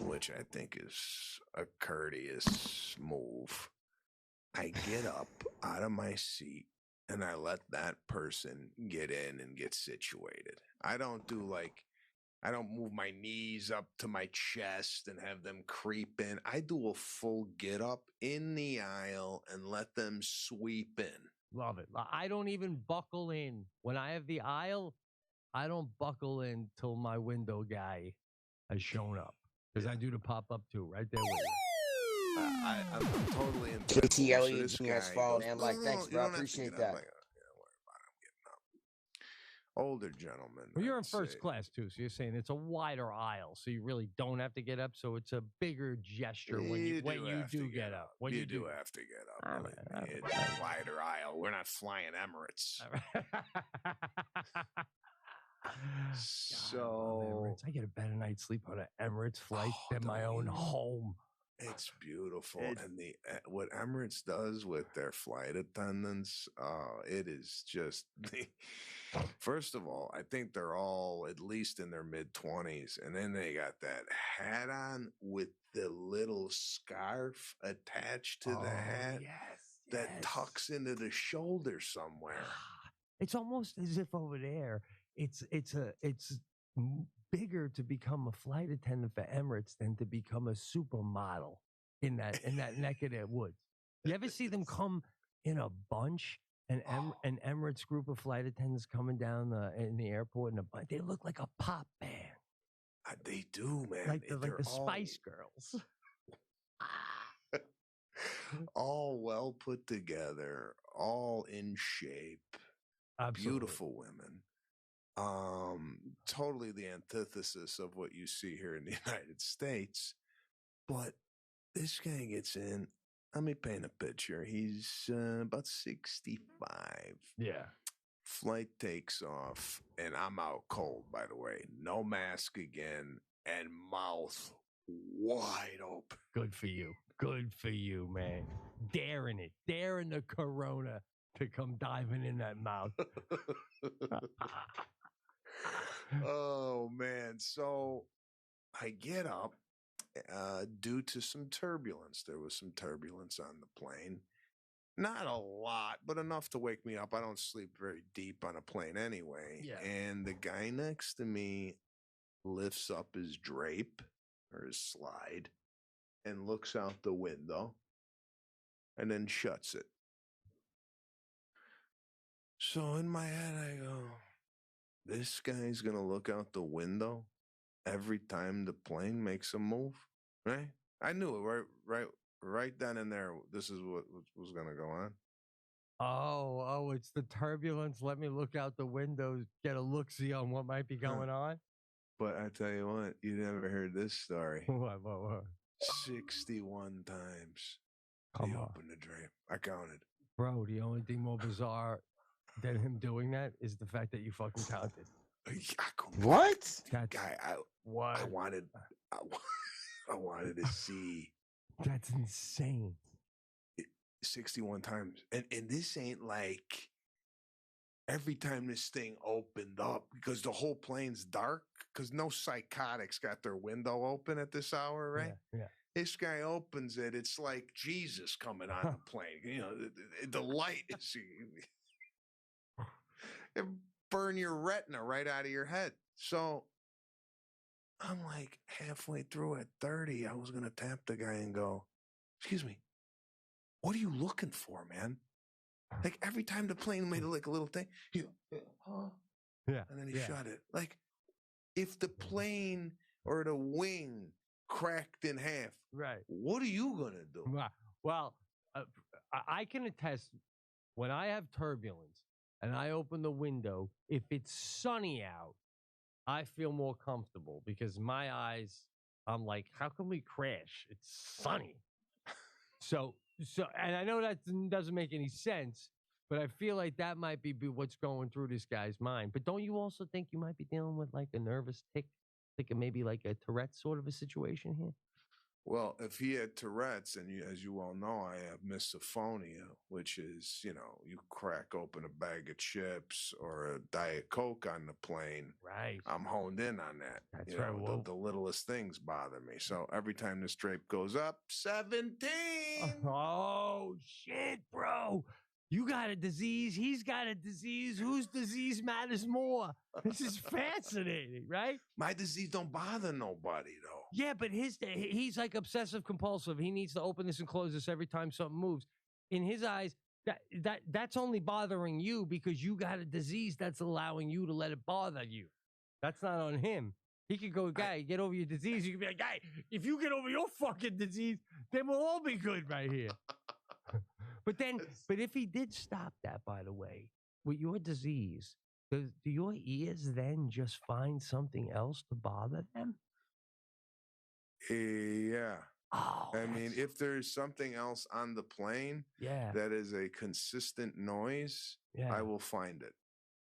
which I think is a courteous move. I get up out of my seat and I let that person get in and get situated. I don't move my knees up to my chest and have them creep in. I do a full get up in the aisle and let them sweep in. Love it. I don't even buckle in. When I have the aisle, I don't buckle in till my window guy has shown up. Because I do the pop up too, right there with you. I'm totally in. JT Elliott Jr.'s fault, and like, thanks, bro. I appreciate that. Older gentlemen. Well, you're in first class too, so you're saying it's a wider aisle, so you really don't have to get up. So it's a bigger gesture when you do get up. When you do have to get up. It's a wider aisle. We're not flying Emirates. So I get a better night's sleep on an Emirates flight than my own home. It's beautiful, and what Emirates does with their flight attendants, it is just. First of all, I think they're all at least in their mid-20s, and then they got that hat on with the little scarf attached to the hat that tucks into the shoulder somewhere. It's almost as if over there, it's bigger to become a flight attendant for Emirates than to become a supermodel in that neck of their woods. You ever see them come in a bunch? An Emirates group of flight attendants coming down in the airport in a bunch. They look like a pop band. They do, man. Like the Spice Girls. All well put together, all in shape. Absolutely. Beautiful women. Totally the antithesis of what you see here in the United States. But this guy gets in. Let me paint a picture. He's about 65. Yeah. Flight takes off, and I'm out cold, by the way. No mask again, and mouth wide open. Good for you. Good for you, man. Daring the corona to come diving in that mouth. Oh, man. So I get up. Due to some turbulence. There was some turbulence on the plane. Not a lot, but enough to wake me up. I don't sleep very deep on a plane anyway. Yeah. And the guy next to me lifts up his drape or his slide and looks out the window and then shuts it. So in my head, I go, this guy's going to look out the window every time the plane makes a move, right? I knew it right then and there. This is what was going to go on. Oh, it's the turbulence. Let me look out the window, get a look-see on what might be going on. But I tell you what, you never heard this story. What? 61 times. Come he on. opened the drape. I counted. Bro, the only thing more bizarre than him doing that is the fact that you fucking counted. What? Guy, I wanted to see. That's insane. 61 times. And this ain't like every time this thing opened up, because the whole plane's dark, because no psychotics got their window open at this hour, right? Yeah. This guy opens it. It's like Jesus coming on the plane. You know, the light is... It burn your retina right out of your head. So I'm like halfway through at 30. I was going to tap the guy and go, excuse me, what are you looking for, man? Like every time the plane made like a little thing, he go, huh? Yeah. And then he shut it. Like if the plane or the wing cracked in half, Right. what are you going to do? Well, I can attest when I have turbulence and I open the window, if it's sunny out, I feel more comfortable because my eyes, I'm like, how can we crash? It's sunny. So, and I know that doesn't make any sense, but I feel like that might be what's going through this guy's mind. But don't you also think you might be dealing with like a nervous tic, like maybe like a Tourette sort of a situation here? Well, if he had Tourette's, and as you well know, I have misophonia, which is, you crack open a bag of chips or a Diet Coke on the plane. Right. I'm honed in on that. That's right. The littlest things bother me. So every time this drape goes up, 17. Oh, shit, bro. You got a disease. He's got a disease. Whose disease matters more? This is fascinating, right? My disease don't bother nobody, though. Yeah, but he's like obsessive compulsive. He needs to open this and close this every time something moves. In his eyes, that's only bothering you because you got a disease that's allowing you to let it bother you. That's not on him. He could go, guy, get over your disease. You could be like, guy, if you get over your fucking disease, then we'll all be good right here. But if he did stop that, by the way, with your disease, do your ears then just find something else to bother them? Yeah. Oh, I mean, if there's something else on the plane that is a consistent noise, I will find it.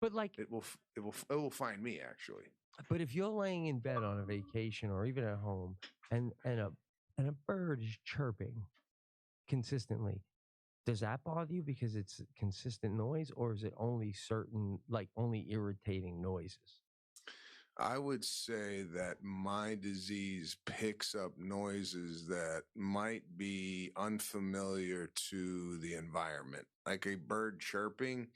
But like it will find me, actually. But if you're laying in bed on a vacation or even at home and a bird is chirping consistently, does that bother you because it's consistent noise, or is it only certain, like only irritating noises? I would say that my disease picks up noises that might be unfamiliar to the environment. Like a bird chirping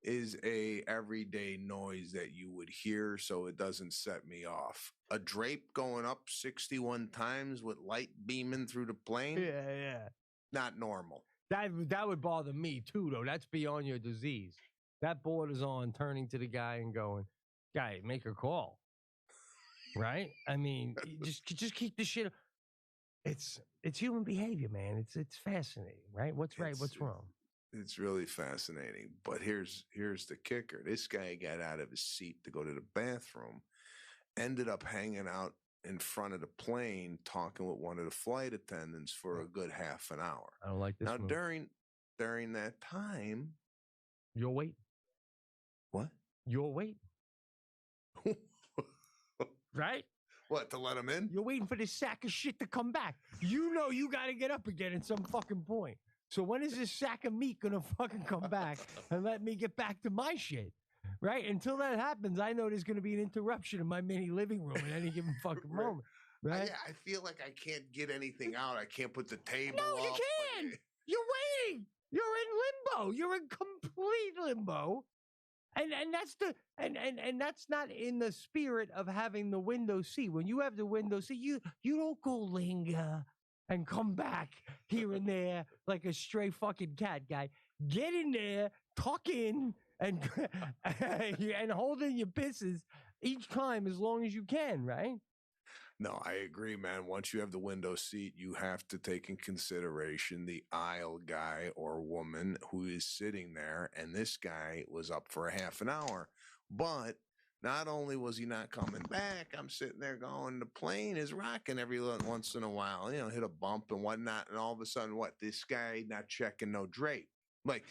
is a everyday noise that you would hear, so it doesn't set me off. A drape going up 61 times with light beaming through the plane? Yeah. Not normal. That would bother me too, though. That's beyond your disease. That borders on turning to the guy and going, guy, make a call. Right? I mean, just keep the shit. It's human behavior, man. It's fascinating, right? What's right? What's wrong? It's really fascinating. But here's the kicker. This guy got out of his seat to go to the bathroom, ended up hanging out in front of the plane talking with one of the flight attendants for a good half an hour. I don't like this. Now, move. during that time, you're waiting. What? You're waiting. Right? What, to let him in? You're waiting for this sack of shit to come back. You know you got to get up again at some fucking point. So when is this sack of meat going to fucking come back and let me get back to my shit? Right? Until that happens, I know there's going to be an interruption in my mini living room at any given fucking moment. Right? Yeah, I feel like I can't get anything out. I can't put the table No, up. you can. You're waiting. You're in limbo. You're in complete limbo. And that's not in the spirit of having the window seat. When you have the window seat, you don't go linger and come back here and there like a stray fucking cat, guy. Get in there, tuck in, and hold in your pisses each time as long as you can, right? No, I agree, man. Once you have the window seat, you have to take in consideration the aisle guy or woman who is sitting there. And this guy was up for a half an hour. But not only was he not coming back, I'm sitting there going, the plane is rocking every once in a while, hit a bump and whatnot. And all of a sudden, this guy not checking no drape. Like,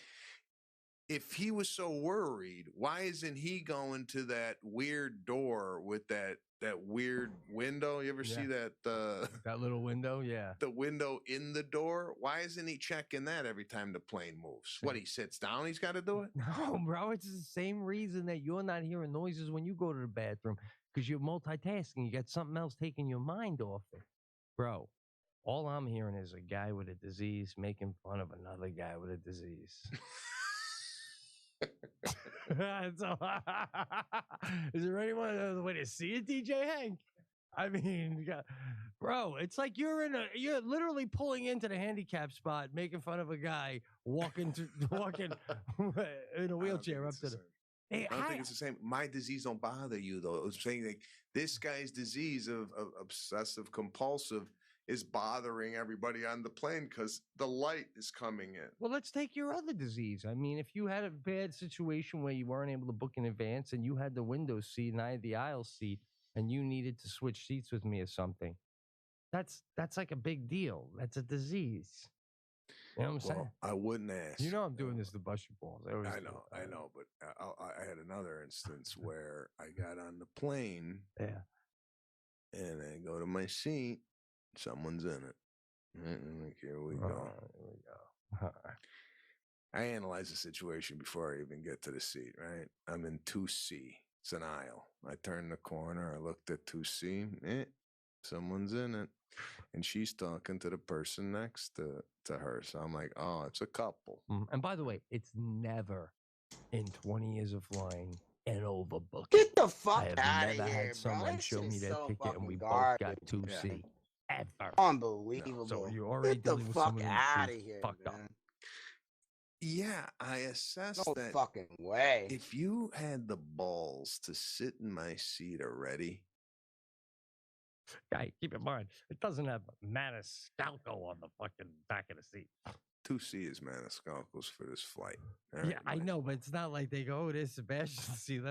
if he was so worried, why isn't he going to that weird door with that weird window? You ever see that? That little window? Yeah. The window in the door? Why isn't he checking that every time the plane moves? What, he sits down, he's got to do it? No, bro. It's the same reason that you're not hearing noises when you go to the bathroom, because you're multitasking. You got something else taking your mind off it. Bro, all I'm hearing is a guy with a disease making fun of another guy with a disease. So, is there anyone other way to see it, DJ Hank? I mean, bro, it's like you're literally pulling into the handicap spot, making fun of a guy walking in a wheelchair up to the. Hey, I don't think it's the same. My disease don't bother you though. I was saying like this guy's disease of obsessive compulsive is bothering everybody on the plane because the light is coming in. Well, let's take your other disease. I mean, if you had a bad situation where you weren't able to book in advance and you had the window seat and I had the aisle seat and you needed to switch seats with me or something, that's like a big deal. That's a disease. You know what I'm saying? I wouldn't ask. You know I'm doing this to bust your balls. I know, but I had another instance where I got on the plane. Yeah. And I go to my seat. Someone's in it. Like, here we go. I analyze the situation before I even get to the seat, right? I'm in 2C. It's an aisle. I turn the corner. I looked at 2C. Someone's in it. And she's talking to the person next to her. So I'm like, oh, it's a couple. And by the way, it's never in 20 years of flying an overbook. Get the fuck I have out of never here, had someone show me that ticket and we both got 2C. Ever. Unbelievable. So you're already Get the dealing with fuck someone out of who's here, fucked man. up. Yeah, I assessed No that. fucking way. If you had the balls to sit in my seat already. Guy, keep in mind, it doesn't have Maniscalco on the fucking back of the seat. 2C is Maniscalco's for this flight. All Yeah, right, I Mike. know, but it's not like they go, oh, there's Sebastian's seat.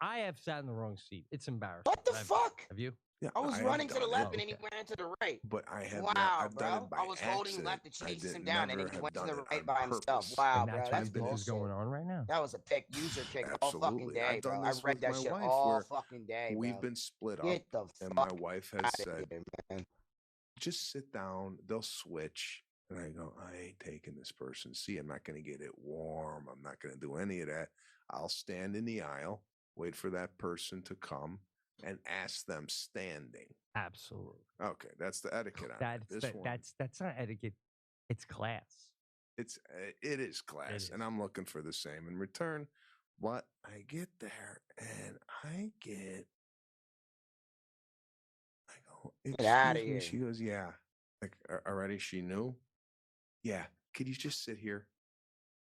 I have sat in the wrong seat. It's embarrassing. What the fuck? Have you? Yeah, I was have running to the done left it, and then he ran to the right. but I have Wow, not. I've done bro. it by I was holding accident. left to I chase did him down and never then he have went to done the it right on by himself. purpose. Wow, And bro. that's That's what this is bullshit. going on right now. That was a pick user kick all fucking Absolutely. day, I've bro. done I this read with that my shit wife all where fucking day, bro. we've been split up, Get the and fuck my wife has outta said, here, man. just sit down. They'll switch. And I go, I ain't taking this person's seat. I'm not going to get it warm. I'm not going to do any of that. I'll stand in the aisle, wait for that person to come, and ask them standing. Absolutely. Okay, that's the etiquette on it. That's not etiquette. It's class. It is class, and I'm looking for the same in return. But I get there, and I go, Get outta excuse me. here. She goes, yeah. Like, already she knew? Yeah. Could you just sit here?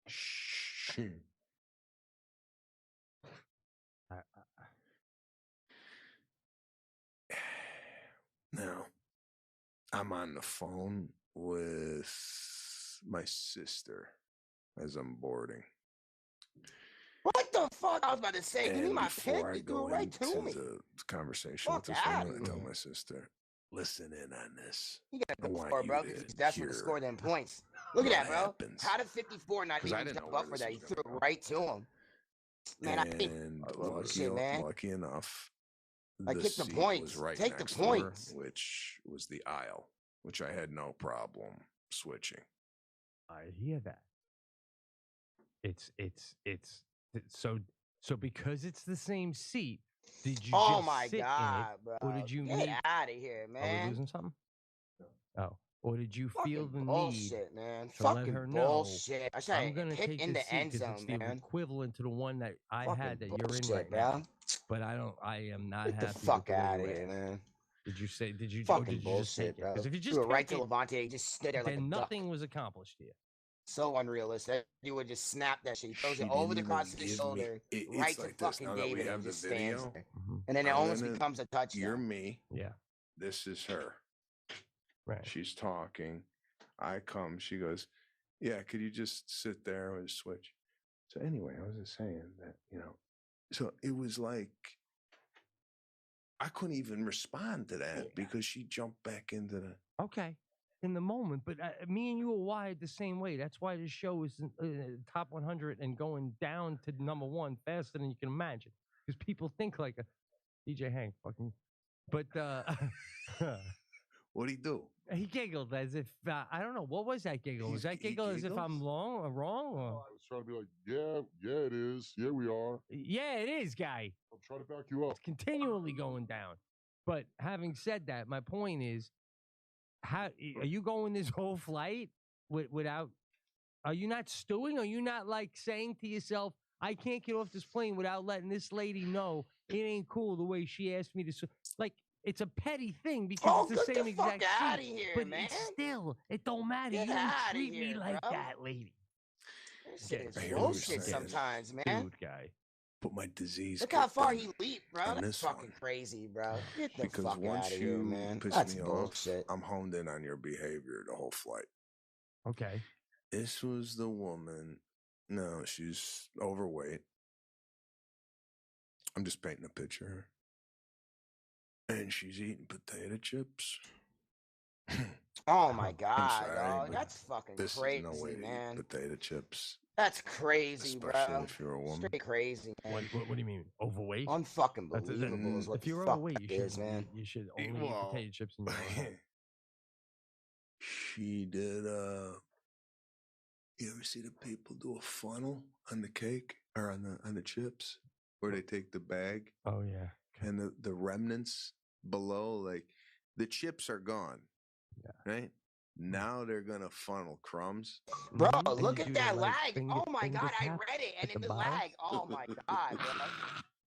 Shh. Now, I'm on the phone with my sister as I'm boarding. What the fuck? I was about to say, give me And my before pick. I You threw go it right to into me. the conversation Fuck with this outta woman, I tell here. my sister, listen in on this. You got I the want score, you bro, to because that's what hear scored them points. Look at what that, bro. happens. How did 54 not 'Cause I even didn't jump know up where for this that? was He threw gonna it go. right to him. Man, And I love this shit, man. lucky enough, Like, the get the seat points. was right Take the next to her, points. which was the aisle, which I had no problem switching. I hear that. It's so because it's the same seat. Did you Oh just my sit God, in it, bro. or did you Get need? out of here, Are we man. losing something? Oh, or did you feel Fucking the need bullshit, man. to let Fucking her know? bullshit. I should I'm have gonna picked take in this the seat end because it's zone, the man. equivalent to the one that I Fucking had that you're in bullshit, right bro. now. But I am not Get the happy fuck with the way out you of here, asked. man. Did you say? Did you? Or Fucking did you just bullshit, take it? bro. Because if you Threw just it right take to it, Levante. He just stood there like a then duck. nothing was accomplished here. So unrealistic. You would just snap that shit. He throws She it over the didn't cross even to the give shoulder, me. right It's to like this. fucking Now that we David, have and the just stands video, there. Mm-hmm. And then it I'm almost gonna- becomes a touchdown. You're me. Yeah. This is her. Right. She's talking. I come. She goes, yeah, could you just sit there and switch? So anyway, I was just saying that, so it was like, I couldn't even respond to that because she jumped back into the. Okay. In the moment, but me and you are wired the same way. That's why this show is top 100 and going down to number one faster than you can imagine. Because people think like a DJ Hank fucking. But What'd he do? he giggled as if I don't know what was that giggle. Was that He giggle as if I'm giggles? wrong? Or? I was trying to be like, yeah, it is. Yeah, we are. Yeah, it is, guy. I'm trying to back you up. It's continually going down. But having said that, my point is, how are you going this whole flight without? Are you not stewing? Are you not like saying to yourself, I can't get off this plane without letting this lady know it ain't cool the way she asked me to? Like, it's a petty thing because Oh, it's the get same the exact fuck outta seat. here, but man. it's still, it don't matter. Get You don't outta treat me here, like bro. that, lady. This Get shit is I hear what you're bullshit saying. sometimes, man. Dude, guy. Put my disease. Look how kit far in he leaped, bro. on That's this fucking one. crazy, bro. Get the Because fuck once out of here, you man. piss That's me bullshit. off, I'm honed in on your behavior the whole flight. Okay. This was the woman. No, she's overweight. I'm just painting a picture. And she's eating potato chips. Oh my I'm god, sorry, dog. but That's fucking this crazy, is no way to man. eat potato chips. That's crazy, Especially bro. if you're a woman. Straight crazy, man. What do you mean? Overweight? Unfucking That's a- believable is what If the you're fuck overweight, that is, man. you should only eat potato chips in your own home. She did you ever see the people do a funnel on the cake or on the chips where they take the bag Oh yeah. and the remnants below, like the chips are gone. Yeah. Right? Now they're gonna funnel crumbs. Bro, Mhm. And look you at do the, that like, lag. finger- Oh my finger god, I tap read it. And at in the the bottom. lag. Oh my god, bro.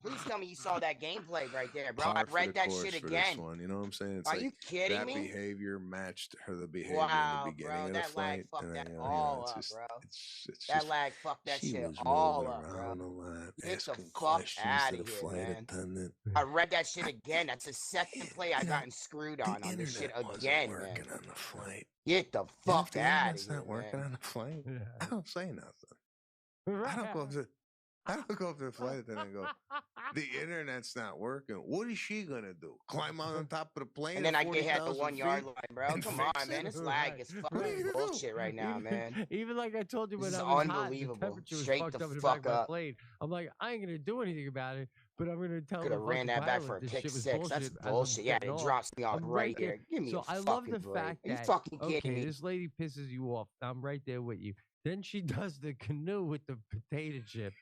Please tell me you saw that gameplay right there, bro. I Par for read the that course shit for this again. one. You know what I'm saying? It's Are like you kidding that me? behavior matched the behavior Wow, in the beginning bro. of the That lag flight. fucked And that then, all it's up, just, bro. it's That just, lag fucked that she shit was all moving up, bro. around a lot, Get the asking fuck questions out to of the here, flight man. attendant. I read that shit again. That's the second play I You know, gotten screwed the on this shit internet wasn't again, man. working on the flight. Get the And if fuck the out of internet's here, not working man. on the flight, Yeah. I don't say nothing. I don't go up to the flight attendant and go, the internet's not working. What is she gonna do? Climb on top of the plane? And then at I get hit at the 40,000 1 yard feet line, bro. and Come fix on, man. it? This lag Right. is What are you fucking gonna do? bullshit right now, man. Even like I told you This when is I was hot, the unbelievable. temperature was Straight fucked the up in the fuck back of my up. plane. I'm like, I ain't gonna do anything about it, but I'm gonna tell Could the have ran fucking that back pilot for a this pick shit was six. That's bullshit as I'm bullshit. Yeah, getting it off. drops me off I'm right right there. here. Give me So a I love fucking the break. fact Are you that fucking kidding okay, me? this lady pisses you off. I'm right there with you. Then she does the canoe with the potato chips.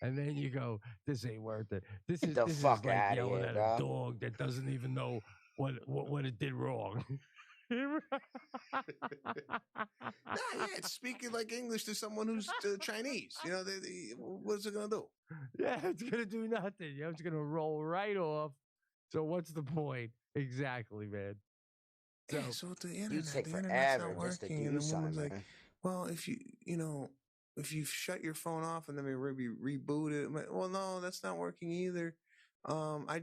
And then you go, this ain't worth it. This Get is the this is fuck like outta yelling here, at bro. a dog that doesn't even know what it did wrong. Yeah, it's speaking like English to someone who's Chinese. You know, what's it gonna do? Yeah, it's gonna do nothing. You know, it's gonna roll right off. So what's the point? Exactly, man. So, Yeah, so the You internet, take the internet's not forever just to working, and do the something, woman's like, man. "Well, if you shut your phone off and then we reboot it, I'm like, well, no, that's not working either. I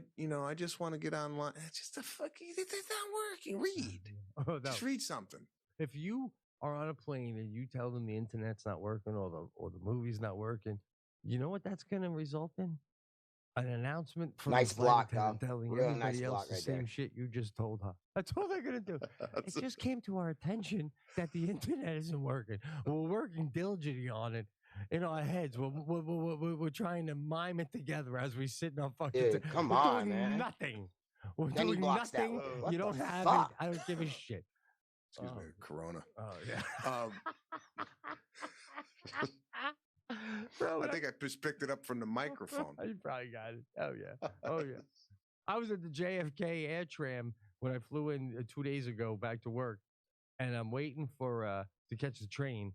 just want to get online. It's just a fucking, it's not working. Read, oh, no. just read something. If you are on a plane and you tell them the internet's not working or the movie's not working, you know what that's gonna result in? An announcement from Nice the flight block, attendant dog. telling Real everybody nice else block the right same there. shit you just told her. That's all they're gonna do. It just came to our attention that the internet isn't working. We're working diligently on it in our heads. We're trying to mime it together as we sit in our fucking. Dude, come we're on, doing man. nothing. We're Then he doing blocks that nothing. one. What You the don't have fuck? it. I don't give a shit. Excuse me, Corona. Oh yeah. Bro, I think I just picked it up from the microphone. You probably got it. Oh yeah. Oh yeah. I was at the JFK Air Tram when I flew in 2 days ago back to work, and I'm waiting for to catch the train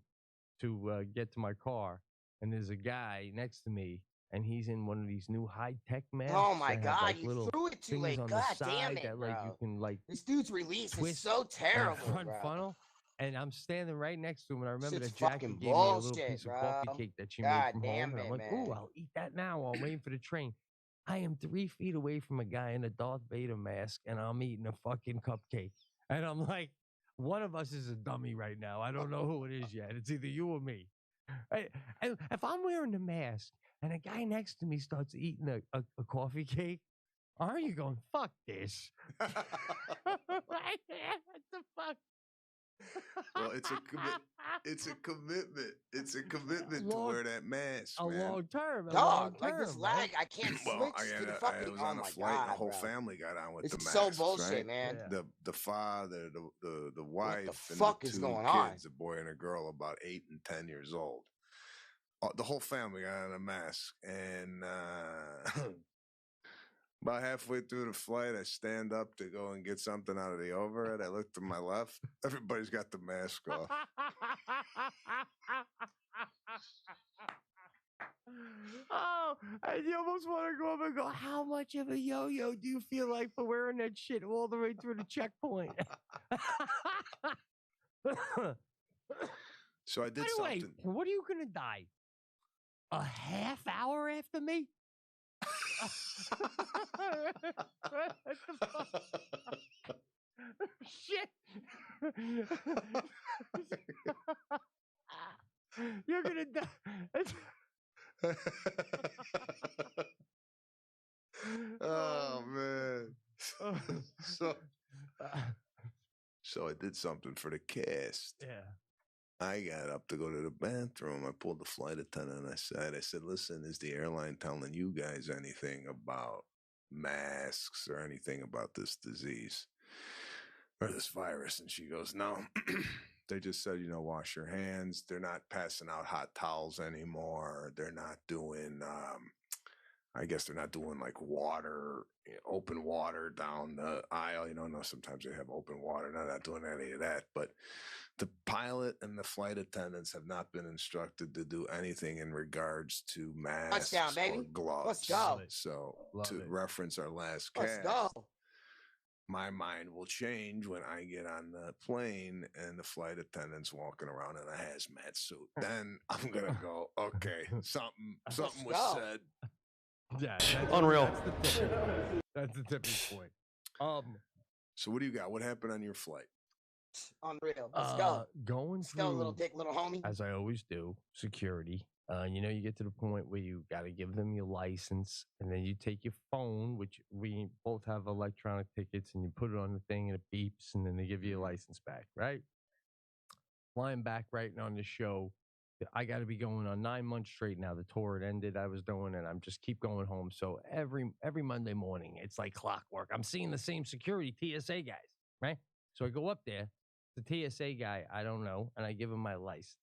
to get to my car, and there's a guy next to me, and he's in one of these new high-tech masks. Oh my that have, god, like, you little threw it too things late. on God the damn side it, that like you bro. can like This dude's release is twist so and a terrible, front bro. funnel. And I'm standing right next to him, and I remember Shit's that Jackie fucking gave me a little bullshit, piece of bro. coffee cake that she made God from damn home, and I'm it, like, "Ooh, man. I'll eat that now while I'm waiting for the train." I am 3 feet away from a guy in a Darth Vader mask, and I'm eating a fucking cupcake. And I'm like, one of us is a dummy right now. I don't know who it is yet. It's either you or me. And if I'm wearing the mask and a guy next to me starts eating a coffee cake, aren't you going, fuck this? What the fuck? Well, it's a commitment. It's a commitment to Long- wear that mask, A man. long term. Dog, like this lag, I can't switch Well, to the I fucking. was Oh on a my flight, and god, the whole bro. family got on with This the is masks, so bullshit, right? man. Yeah. The father, the wife, and fuck the is 2 going kids, on? a boy and a girl, about 8 and 10 years old. The whole family got on a mask, and about halfway through the flight, I stand up to go and get something out of the overhead. I look to my left. Everybody's got the mask off. Oh, and you almost want to go up and go, how much of a yo-yo do you feel like for wearing that shit all the way through the checkpoint? So I did By the way, something. what are you going to die? A half hour after me? What the fuck? Shit. You're going to die. Oh man. So I did something for the cast. Yeah. I got up to go to the bathroom. I pulled the flight attendant aside. I said, listen, is the airline telling you guys anything about masks or anything about this disease or this virus? And she goes, no. They just said, wash your hands. They're not passing out hot towels anymore. They're not doing, I guess they're not doing like water, open water down the aisle. No, sometimes they have open water. They're not doing any of that. But the pilot and the flight attendants have not been instructed to do anything in regards to masks Touchdown, baby. or gloves. Let's go. So Love to it. reference our last Let's cast, go. my mind will change when I get on the plane and the flight attendant's walking around in a hazmat suit. Then I'm gonna go, okay, something was go. said. Yeah, Unreal. That's the tipping point. So what do you got? What happened on your flight? Unreal. Let's go. Going Let's go, through, little dick, little homie. as I always do, security. You get to the point where you got to give them your license, and then you take your phone, which we both have electronic tickets, and you put it on the thing, and it beeps, and then they give you your license back, right? Flying back right on the show. I got to be going on 9 months straight now. The tour had ended. I was doing it. I'm just keep going home. So every Monday morning, it's like clockwork. I'm seeing the same security TSA guys, right? So I go up there. The TSA guy, I don't know, and I give him my license.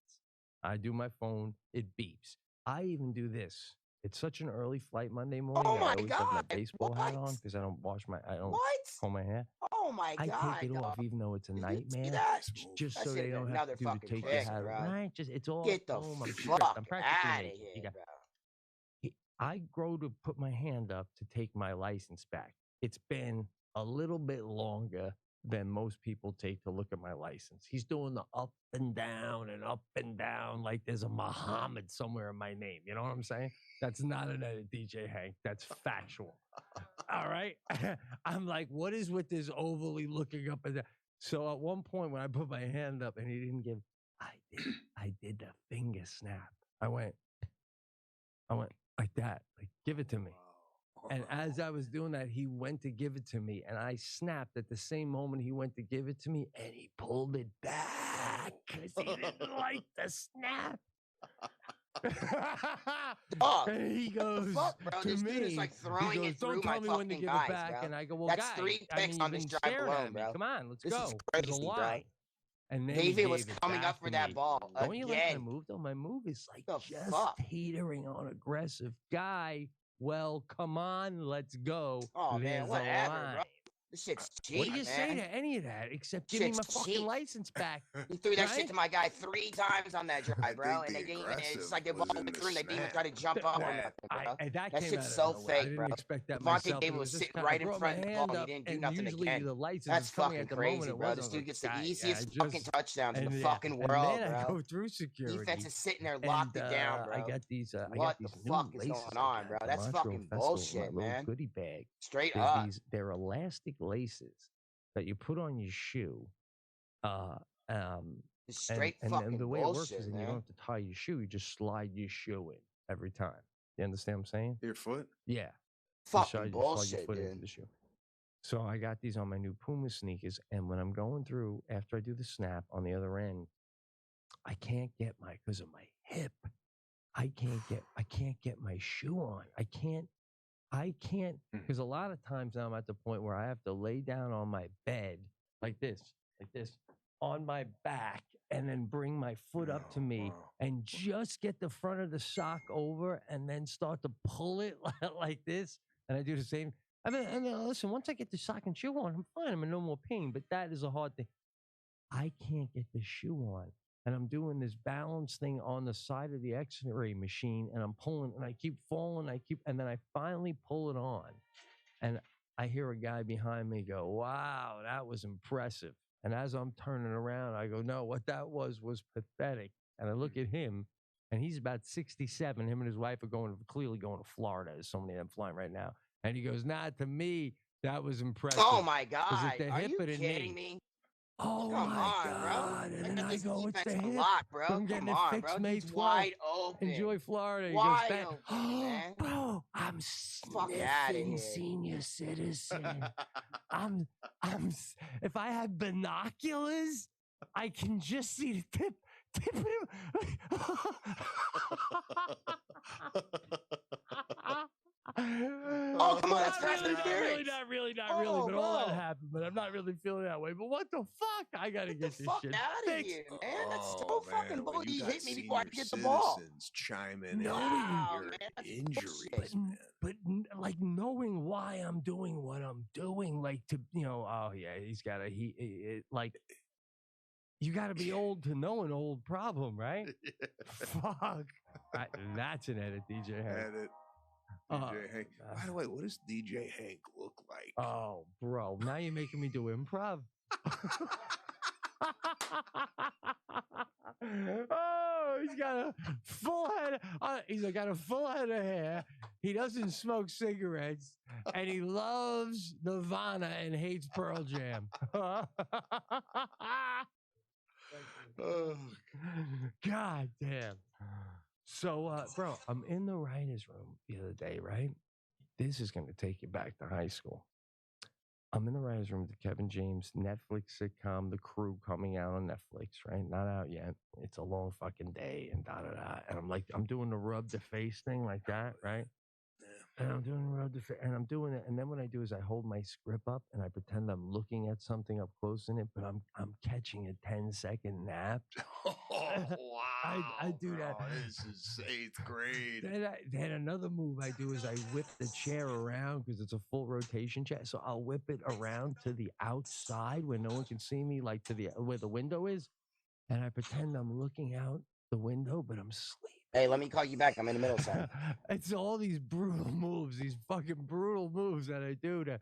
I do my phone. It beeps. I even do this. It's such an early flight Monday morning. Oh that my I always have my God, baseball hat on what? because I don't What? comb my hair. Oh my I God. take it off dog. even though it's a Did you see nightmare. that? Just That so shit they is don't have another to do the fucking take trick, your hat bro. right. It's all Get the boom, I'm fuck stripped. I'm practically out of naked. here, You got- bro. I go to put my hand up to take my license back. It's been a little bit longer than most people take to look at my license. He's doing the up and down like there's a Muhammad somewhere in my name. You know what I'm saying? That's not an edit, DJ Hank. That's factual. All right. I'm like, what is with this overly looking up and down? So at one point when I put my hand up and he didn't give, I did the finger snap. I went like that, like give it to me. And as I was doing that, he went to give it to me, and I snapped at the same moment he went to give it to me, and he pulled it back because he didn't like the snap. Dog. And he goes Fuck, bro. to This me, dude is like he throwing goes, it through don't my tell me when to fucking give eyes, it back. bro. And I go, well, That's guy, 3 I mean, picks you've on been this drive staring alone, at me. bro. Come on, let's This go. is There's a crazy, bro. line. And then he David was gave it coming back up for to that me. ball Don't you like my again. move, though? My move is like The just fuck? teetering on aggressive. Guy, well, come on, let's go. Oh, man, There's a whatever, line. bro. This shit's cheap, What do you say man. to any of that except give me Shit's my fucking cheap. license back? He threw that shit Right? to my guy 3 times on that drive, bro. think And they the didn't even, it's aggressive like they was ball in went the through and they didn't even snap. try to jump up or That, nothing, bro. and that That came shit's out of so nowhere. I fake, didn't bro. expect that Devontae myself. David It was just sitting kinda- I right in brought front my of the hand ball and up, he didn't do and nothing usually again. the license That's is coming fucking at the crazy, moment. It bro. wasn't. This I was dude like, gets the "Guy, easiest I fucking just-" touchdowns in the and, fucking and world, then I bro. go through security. Defense is sitting there, locked it down, bro. I got these. I got What these the new fuck is laces going I on, got bro? at the That's Montreal fucking Festival in bullshit, my little man. goodie bag. Straight There's up. they're elastic laces that you put on your shoe. It's straight fucking The way it works bullshit, is, and you man. don't have to tie your shoe. You just slide your shoe in every time. You understand what I'm saying? Your foot? Yeah. Fucking You slide your bullshit, foot into dude. the shoe. So I got these on my new Puma sneakers, and when I'm going through, after I do the snap on the other end, I can't get because of my hip. I can't get my shoe on. I can't because a lot of times now I'm at the point where I have to lay down on my bed like this, on my back, and then bring my foot up to me and just get the front of the sock over and then start to pull it like this. And I do the same. Listen, once I get the sock and shoe on, I'm fine. I'm in no more pain, but that is a hard thing. I can't get the shoe on. and I'm doing this balance thing on the side of the X-ray machine, and I'm pulling, and I keep falling, and then I finally pull it on, and I hear a guy behind me go, "Wow, that was impressive." And as I'm turning around, I go, "No, what that was pathetic." And I look at him, and he's about 67. Him and his wife are clearly going to Florida. There's so many of them flying right now. And he goes, "Nah, to me, that was impressive." Oh my God! Is it the Are hip you or the kidding knee? me? Oh Come my on, bro. God. And then I This go, "It's the defense a hip. lot, bro. I'm getting Come it on, fixed bro. May He's 12th. wide open. Enjoy Florida." He Wide goes, open, man. "Bro, I'm Fuck outta sniffing here. senior citizen. If I had binoculars, I can just see the tip of Oh, come on, that's Fast and Furious. Not really, Oh, but all that bro. happened, but I'm not really feeling that way. But what the fuck? I gotta Get get the this fuck shit out of fixed. here, man. That's so Oh, fucking man, when bull. you He got hit me before I senior could get the ball. citizens chiming No, in Wow, your man, that's injuries, bullshit. man. But like knowing why I'm doing what I'm doing, like to oh yeah, he's got like you got to be old to know an old problem, right? Fuck, that's an edit, DJ Hank. Edit. DJ Hank. By the way, what does DJ Hank look like? Oh, bro, now you're making me do improv. Oh, he's got a full head. He's got a full head of hair. He doesn't smoke cigarettes, and he loves Nirvana and hates Pearl Jam. Oh, God damn. So, bro, I'm in the writer's room the other day, right? This is going to take you back to high school. I'm in the writer's room with the Kevin James Netflix sitcom, The Crew, coming out on Netflix, right? Not out yet. It's a long fucking day and da-da-da. And I'm doing the rub the face thing like that, right? And I'm doing the rub the face, and I'm doing it. And then what I do is I hold my script up and I pretend I'm looking at something up close in it, but I'm catching a 10-second nap. oh wow. I do that. This is 8th grade. Then another move I do is I whip the chair around because it's a full rotation chair. So I'll whip it around to the outside where no one can see me, like to where the window is. And I pretend I'm looking out the window, but I'm sleeping. Hey, let me call you back. I'm in the middle of something. It's all these brutal moves, these fucking brutal moves that I do to.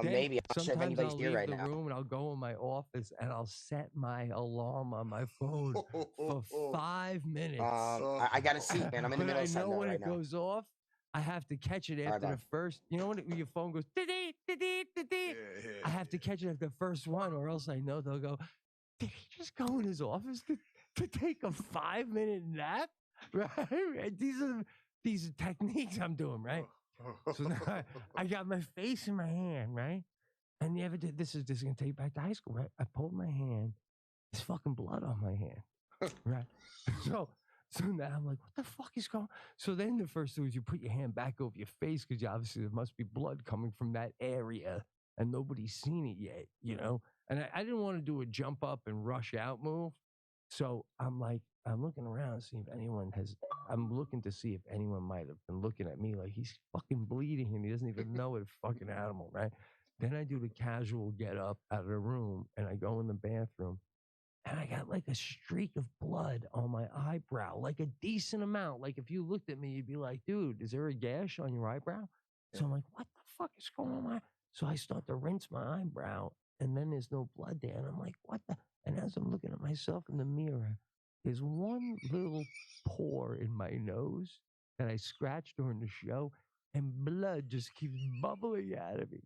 Maybe. I'm not sure if Sometimes anybody's I'll here leave right the now. room and I'll go in my office and I'll set my alarm on my phone for 5 minutes. I got to see, man. I'm in the middle of I know something when right it now. goes off, I have to catch it after the first. You know when your phone goes, I have to catch it after the first one, or else I know they'll go, did he just go in his office to take a 5-minute nap? Right? These are techniques I'm doing, right? So now I got my face in my hand, right? And you ever did this is gonna take you back to high school, right? I pulled my hand, there's fucking blood on my hand. Right? So now I'm like, what the fuck is going on? So then the first thing is you put your hand back over your face because obviously there must be blood coming from that area and nobody's seen it yet, you know? And I didn't want to do a jump up and rush out move. So I'm looking around to see if I'm looking to see if anyone might have been looking at me like he's fucking bleeding and he doesn't even know it's fucking animal, right? Then I do the casual get up out of the room and I go in the bathroom and I got like a streak of blood on my eyebrow, like a decent amount. Like if you looked at me, you'd be like, dude, is there a gash on your eyebrow? So I'm like, what the fuck is going on? So I start to rinse my eyebrow and then there's no blood there. And I'm like, what the? And as I'm looking at myself in the mirror, there's one little pore in my nose that I scratched during the show, and blood just keeps bubbling out of me.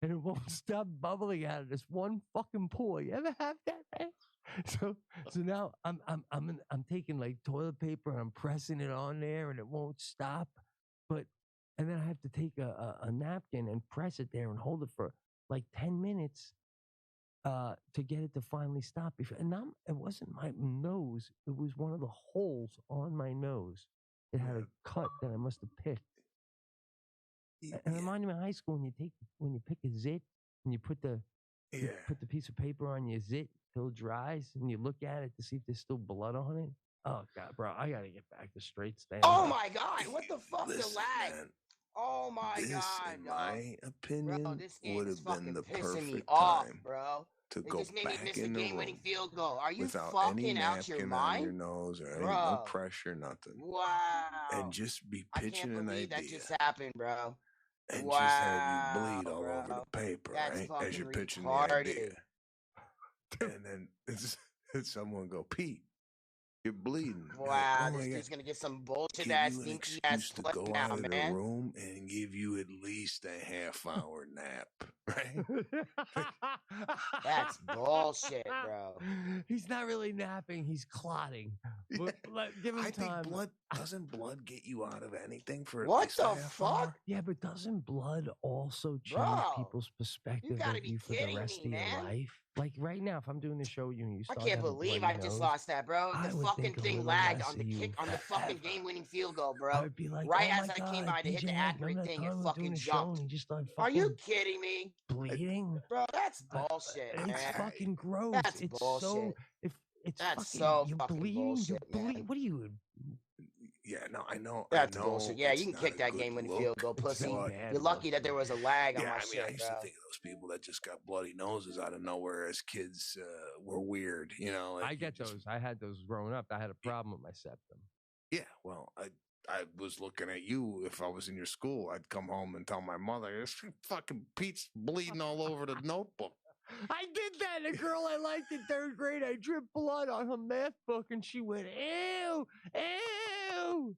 And it won't stop bubbling out of this one fucking pore. You ever have that, man? So now I'm taking like toilet paper and I'm pressing it on there and it won't stop. And then I have to take a napkin and press it there and hold it for like 10 minutes. To get it to finally stop. And it wasn't my nose. It was one of the holes on my nose. It had a cut that I must have picked. And it reminded me of high school when you pick a zit and you put the piece of paper on your zit till it dries and you look at it to see if there's still blood on it. Oh God, bro, I gotta get back to straight stand. Oh my God, what the fuck? The lag. Man, Oh my this, God, in dog. my opinion, Bro, this game would is have been fucking the pissing me perfect off, time bro. to They go just made me back miss the in the game-winning room field goal. Are you without any fucking out your napkin on your mind? nose or any, no Bro. pressure, nothing. Wow. And just be I pitching can't an believe that idea just happened, bro. and Wow, just have you bleed all over bro. the paper, That's right? As fucking you're pitching the idea. retarded. And then someone go, Pete, you're bleeding. You're Wow, like, oh this my God. dude's gonna get some bullshit Give ass you an stinky ass excuse to play go now, out of the man. room and give you at least a half-hour nap, right? That's bullshit, bro. He's not really napping. He's clotting. But give him I time. think doesn't blood get you out of anything for at What least a the half fuck? hour? Yeah, but doesn't blood also change Bro, people's perspective gotta of be you for the kidding rest me, of your man. life? Like right now, if I'm doing the show with you and you I start can't having believe bloody I just nose, lost that, bro. I The would fucking think a thing little lagged less on the of you kick on the fucking forever. game-winning field goal, I bro. would be like, Right oh as my I came God, by to hit DJ the Hank, accurate remember that thing, time it we were doing fucking the show and jumped. he just started Are fucking you kidding me? bleeding? Bro, that's bullshit, It's man. fucking gross. That's it's bullshit. so if it's That's fucking so you're fucking bleeding, bullshit, you're bleeding. man. What are you? Yeah, no, I know. That's bullshit. Yeah, you It's can not kick a that good game-winning look, field goal, pussy. so but bad, You're lucky that there was a lag on yeah, my I mean, shit, I used bro. to think of those people that just got bloody noses out of nowhere as kids were weird, you know. Like I get those. I had those growing up. I had a problem with my septum. Yeah, well, I was looking at you. If I was in your school, I'd come home and tell my mother, "This fucking Pete's bleeding all over the notebook." I did that. A girl I liked in third grade, I dripped blood on her math book, and she went, "Ew, ew."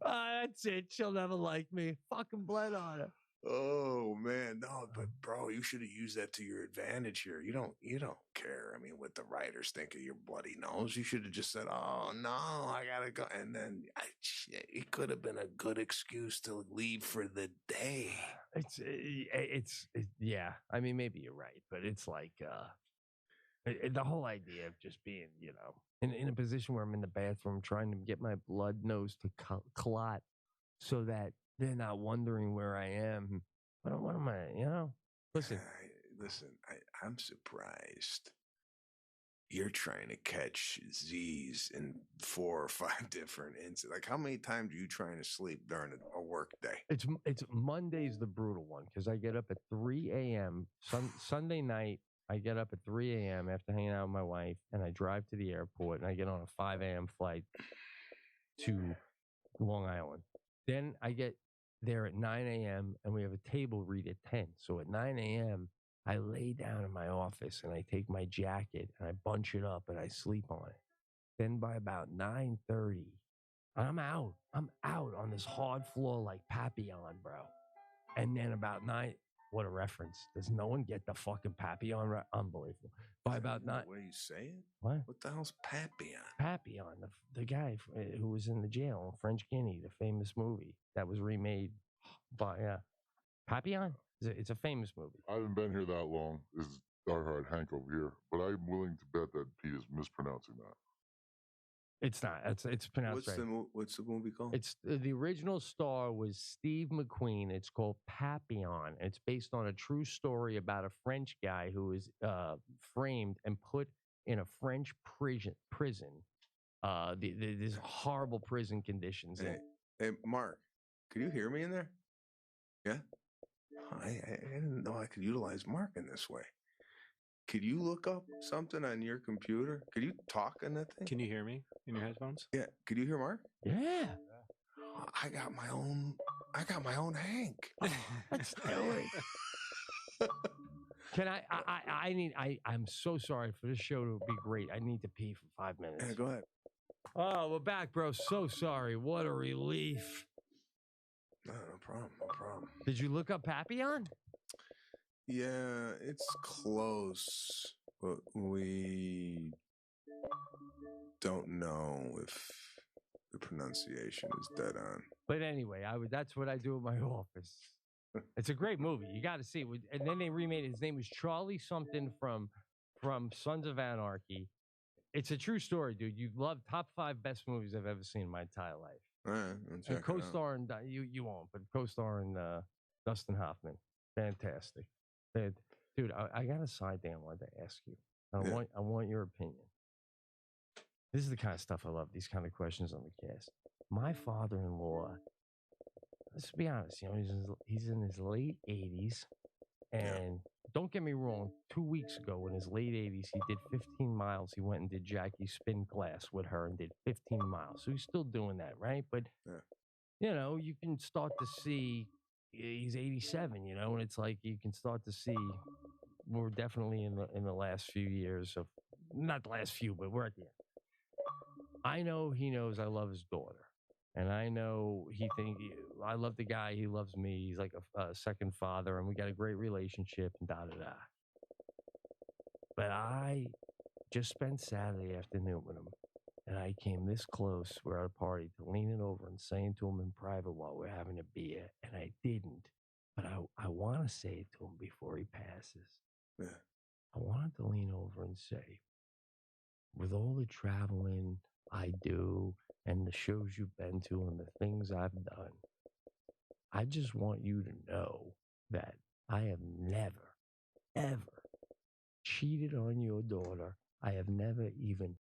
That's it. She'll never like me. Fucking blood on her. Oh man, no, but bro, you should have used that to your advantage here. You don't care. I mean, what the writers think of your bloody nose. You should have just said, "Oh no, I gotta go," and then it could have been a good excuse to leave for the day. Yeah. I mean, maybe you're right, but it's like the whole idea of just being, in a position where I'm in the bathroom trying to get my blood nose to clot, so that they're not wondering where I am. What am I? Listen, I'm surprised you're trying to catch Z's in 4 or 5 different incidents. Like, how many times are you trying to sleep during a work day? it's Monday's the brutal one because I get up at 3 a.m. Sunday night. I get up at 3 a.m. after hanging out with my wife, and I drive to the airport, and I get on a 5 a.m. flight to Long Island. Then I get there at 9 a.m. and we have a table read at 10. So at 9 a.m., I lay down in my office and I take my jacket and I bunch it up and I sleep on it. Then by about 9:30, I'm out. I'm out on this hard floor like Papillon, bro. And then about 9, what a reference. Does no one get the fucking Papillon? Unbelievable. By about 9. The way you say it? What? What the hell's Papillon? Papillon, the guy who was in the jail in French Guinea, the famous movie that was remade by Papillon. It's a famous movie. I haven't been here that long. This is Diehard Hank over here, but I'm willing to bet that Pete is mispronouncing that. It's not. It's pronounced right. What's the movie called? It's the original star was Steve McQueen. It's called Papillon. It's based on a true story about a French guy who was framed and put in a French prison. These horrible prison conditions. Hey, Mark, could you hear me in there? Yeah. I didn't know I could utilize Mark in this way. Could you look up something on your computer? Could you talk on that thing? Can you hear me in your headphones? Yeah. Could you hear Mark? Yeah. I got my own Hank. Let's do it. Can I'm so sorry for this show to be great. I need to pee for 5 minutes. Yeah, go ahead. Oh, we're back, bro. So sorry. What a relief. No problem. Did you look up Papillon? Yeah, it's close, but we don't know if the pronunciation is dead on. But anyway, that's what I do in my office. It's a great movie. You got to see it. And then they remade it. His name was Charlie something from Sons of Anarchy. It's a true story, dude. You love top 5 best movies I've ever seen in my entire life. All right, I'll check And co-starring you won't, but co-starring Dustin Hoffman. Fantastic. Dude, I got a side thing I wanted to ask you. I want your opinion. This is the kind of stuff I love. These kind of questions on the cast. My father-in-law. Let's be honest. He's in his late 80s, and don't get me wrong, 2 weeks ago in his late 80s, he did 15 miles. He went and did Jackie's spin class with her and did 15 miles. So he's still doing that, right? But, you know, you can start to see he's 87, you know, and it's like you can start to see we're definitely in the last few years of, not the last few, but we're at the end. I know he knows I love his daughter. And I know I love the guy. He loves me. He's like a second father, and we got a great relationship and da-da-da. But I just spent Saturday afternoon with him, and I came this close. We're at a party to leaning over and saying to him in private while we're having a beer, and I didn't. But I want to say it to him before he passes. Yeah. I wanted to lean over and say, with all the traveling I do and the shows you've been to and the things I've done, I just want you to know that I have never, ever cheated on your daughter. I have never even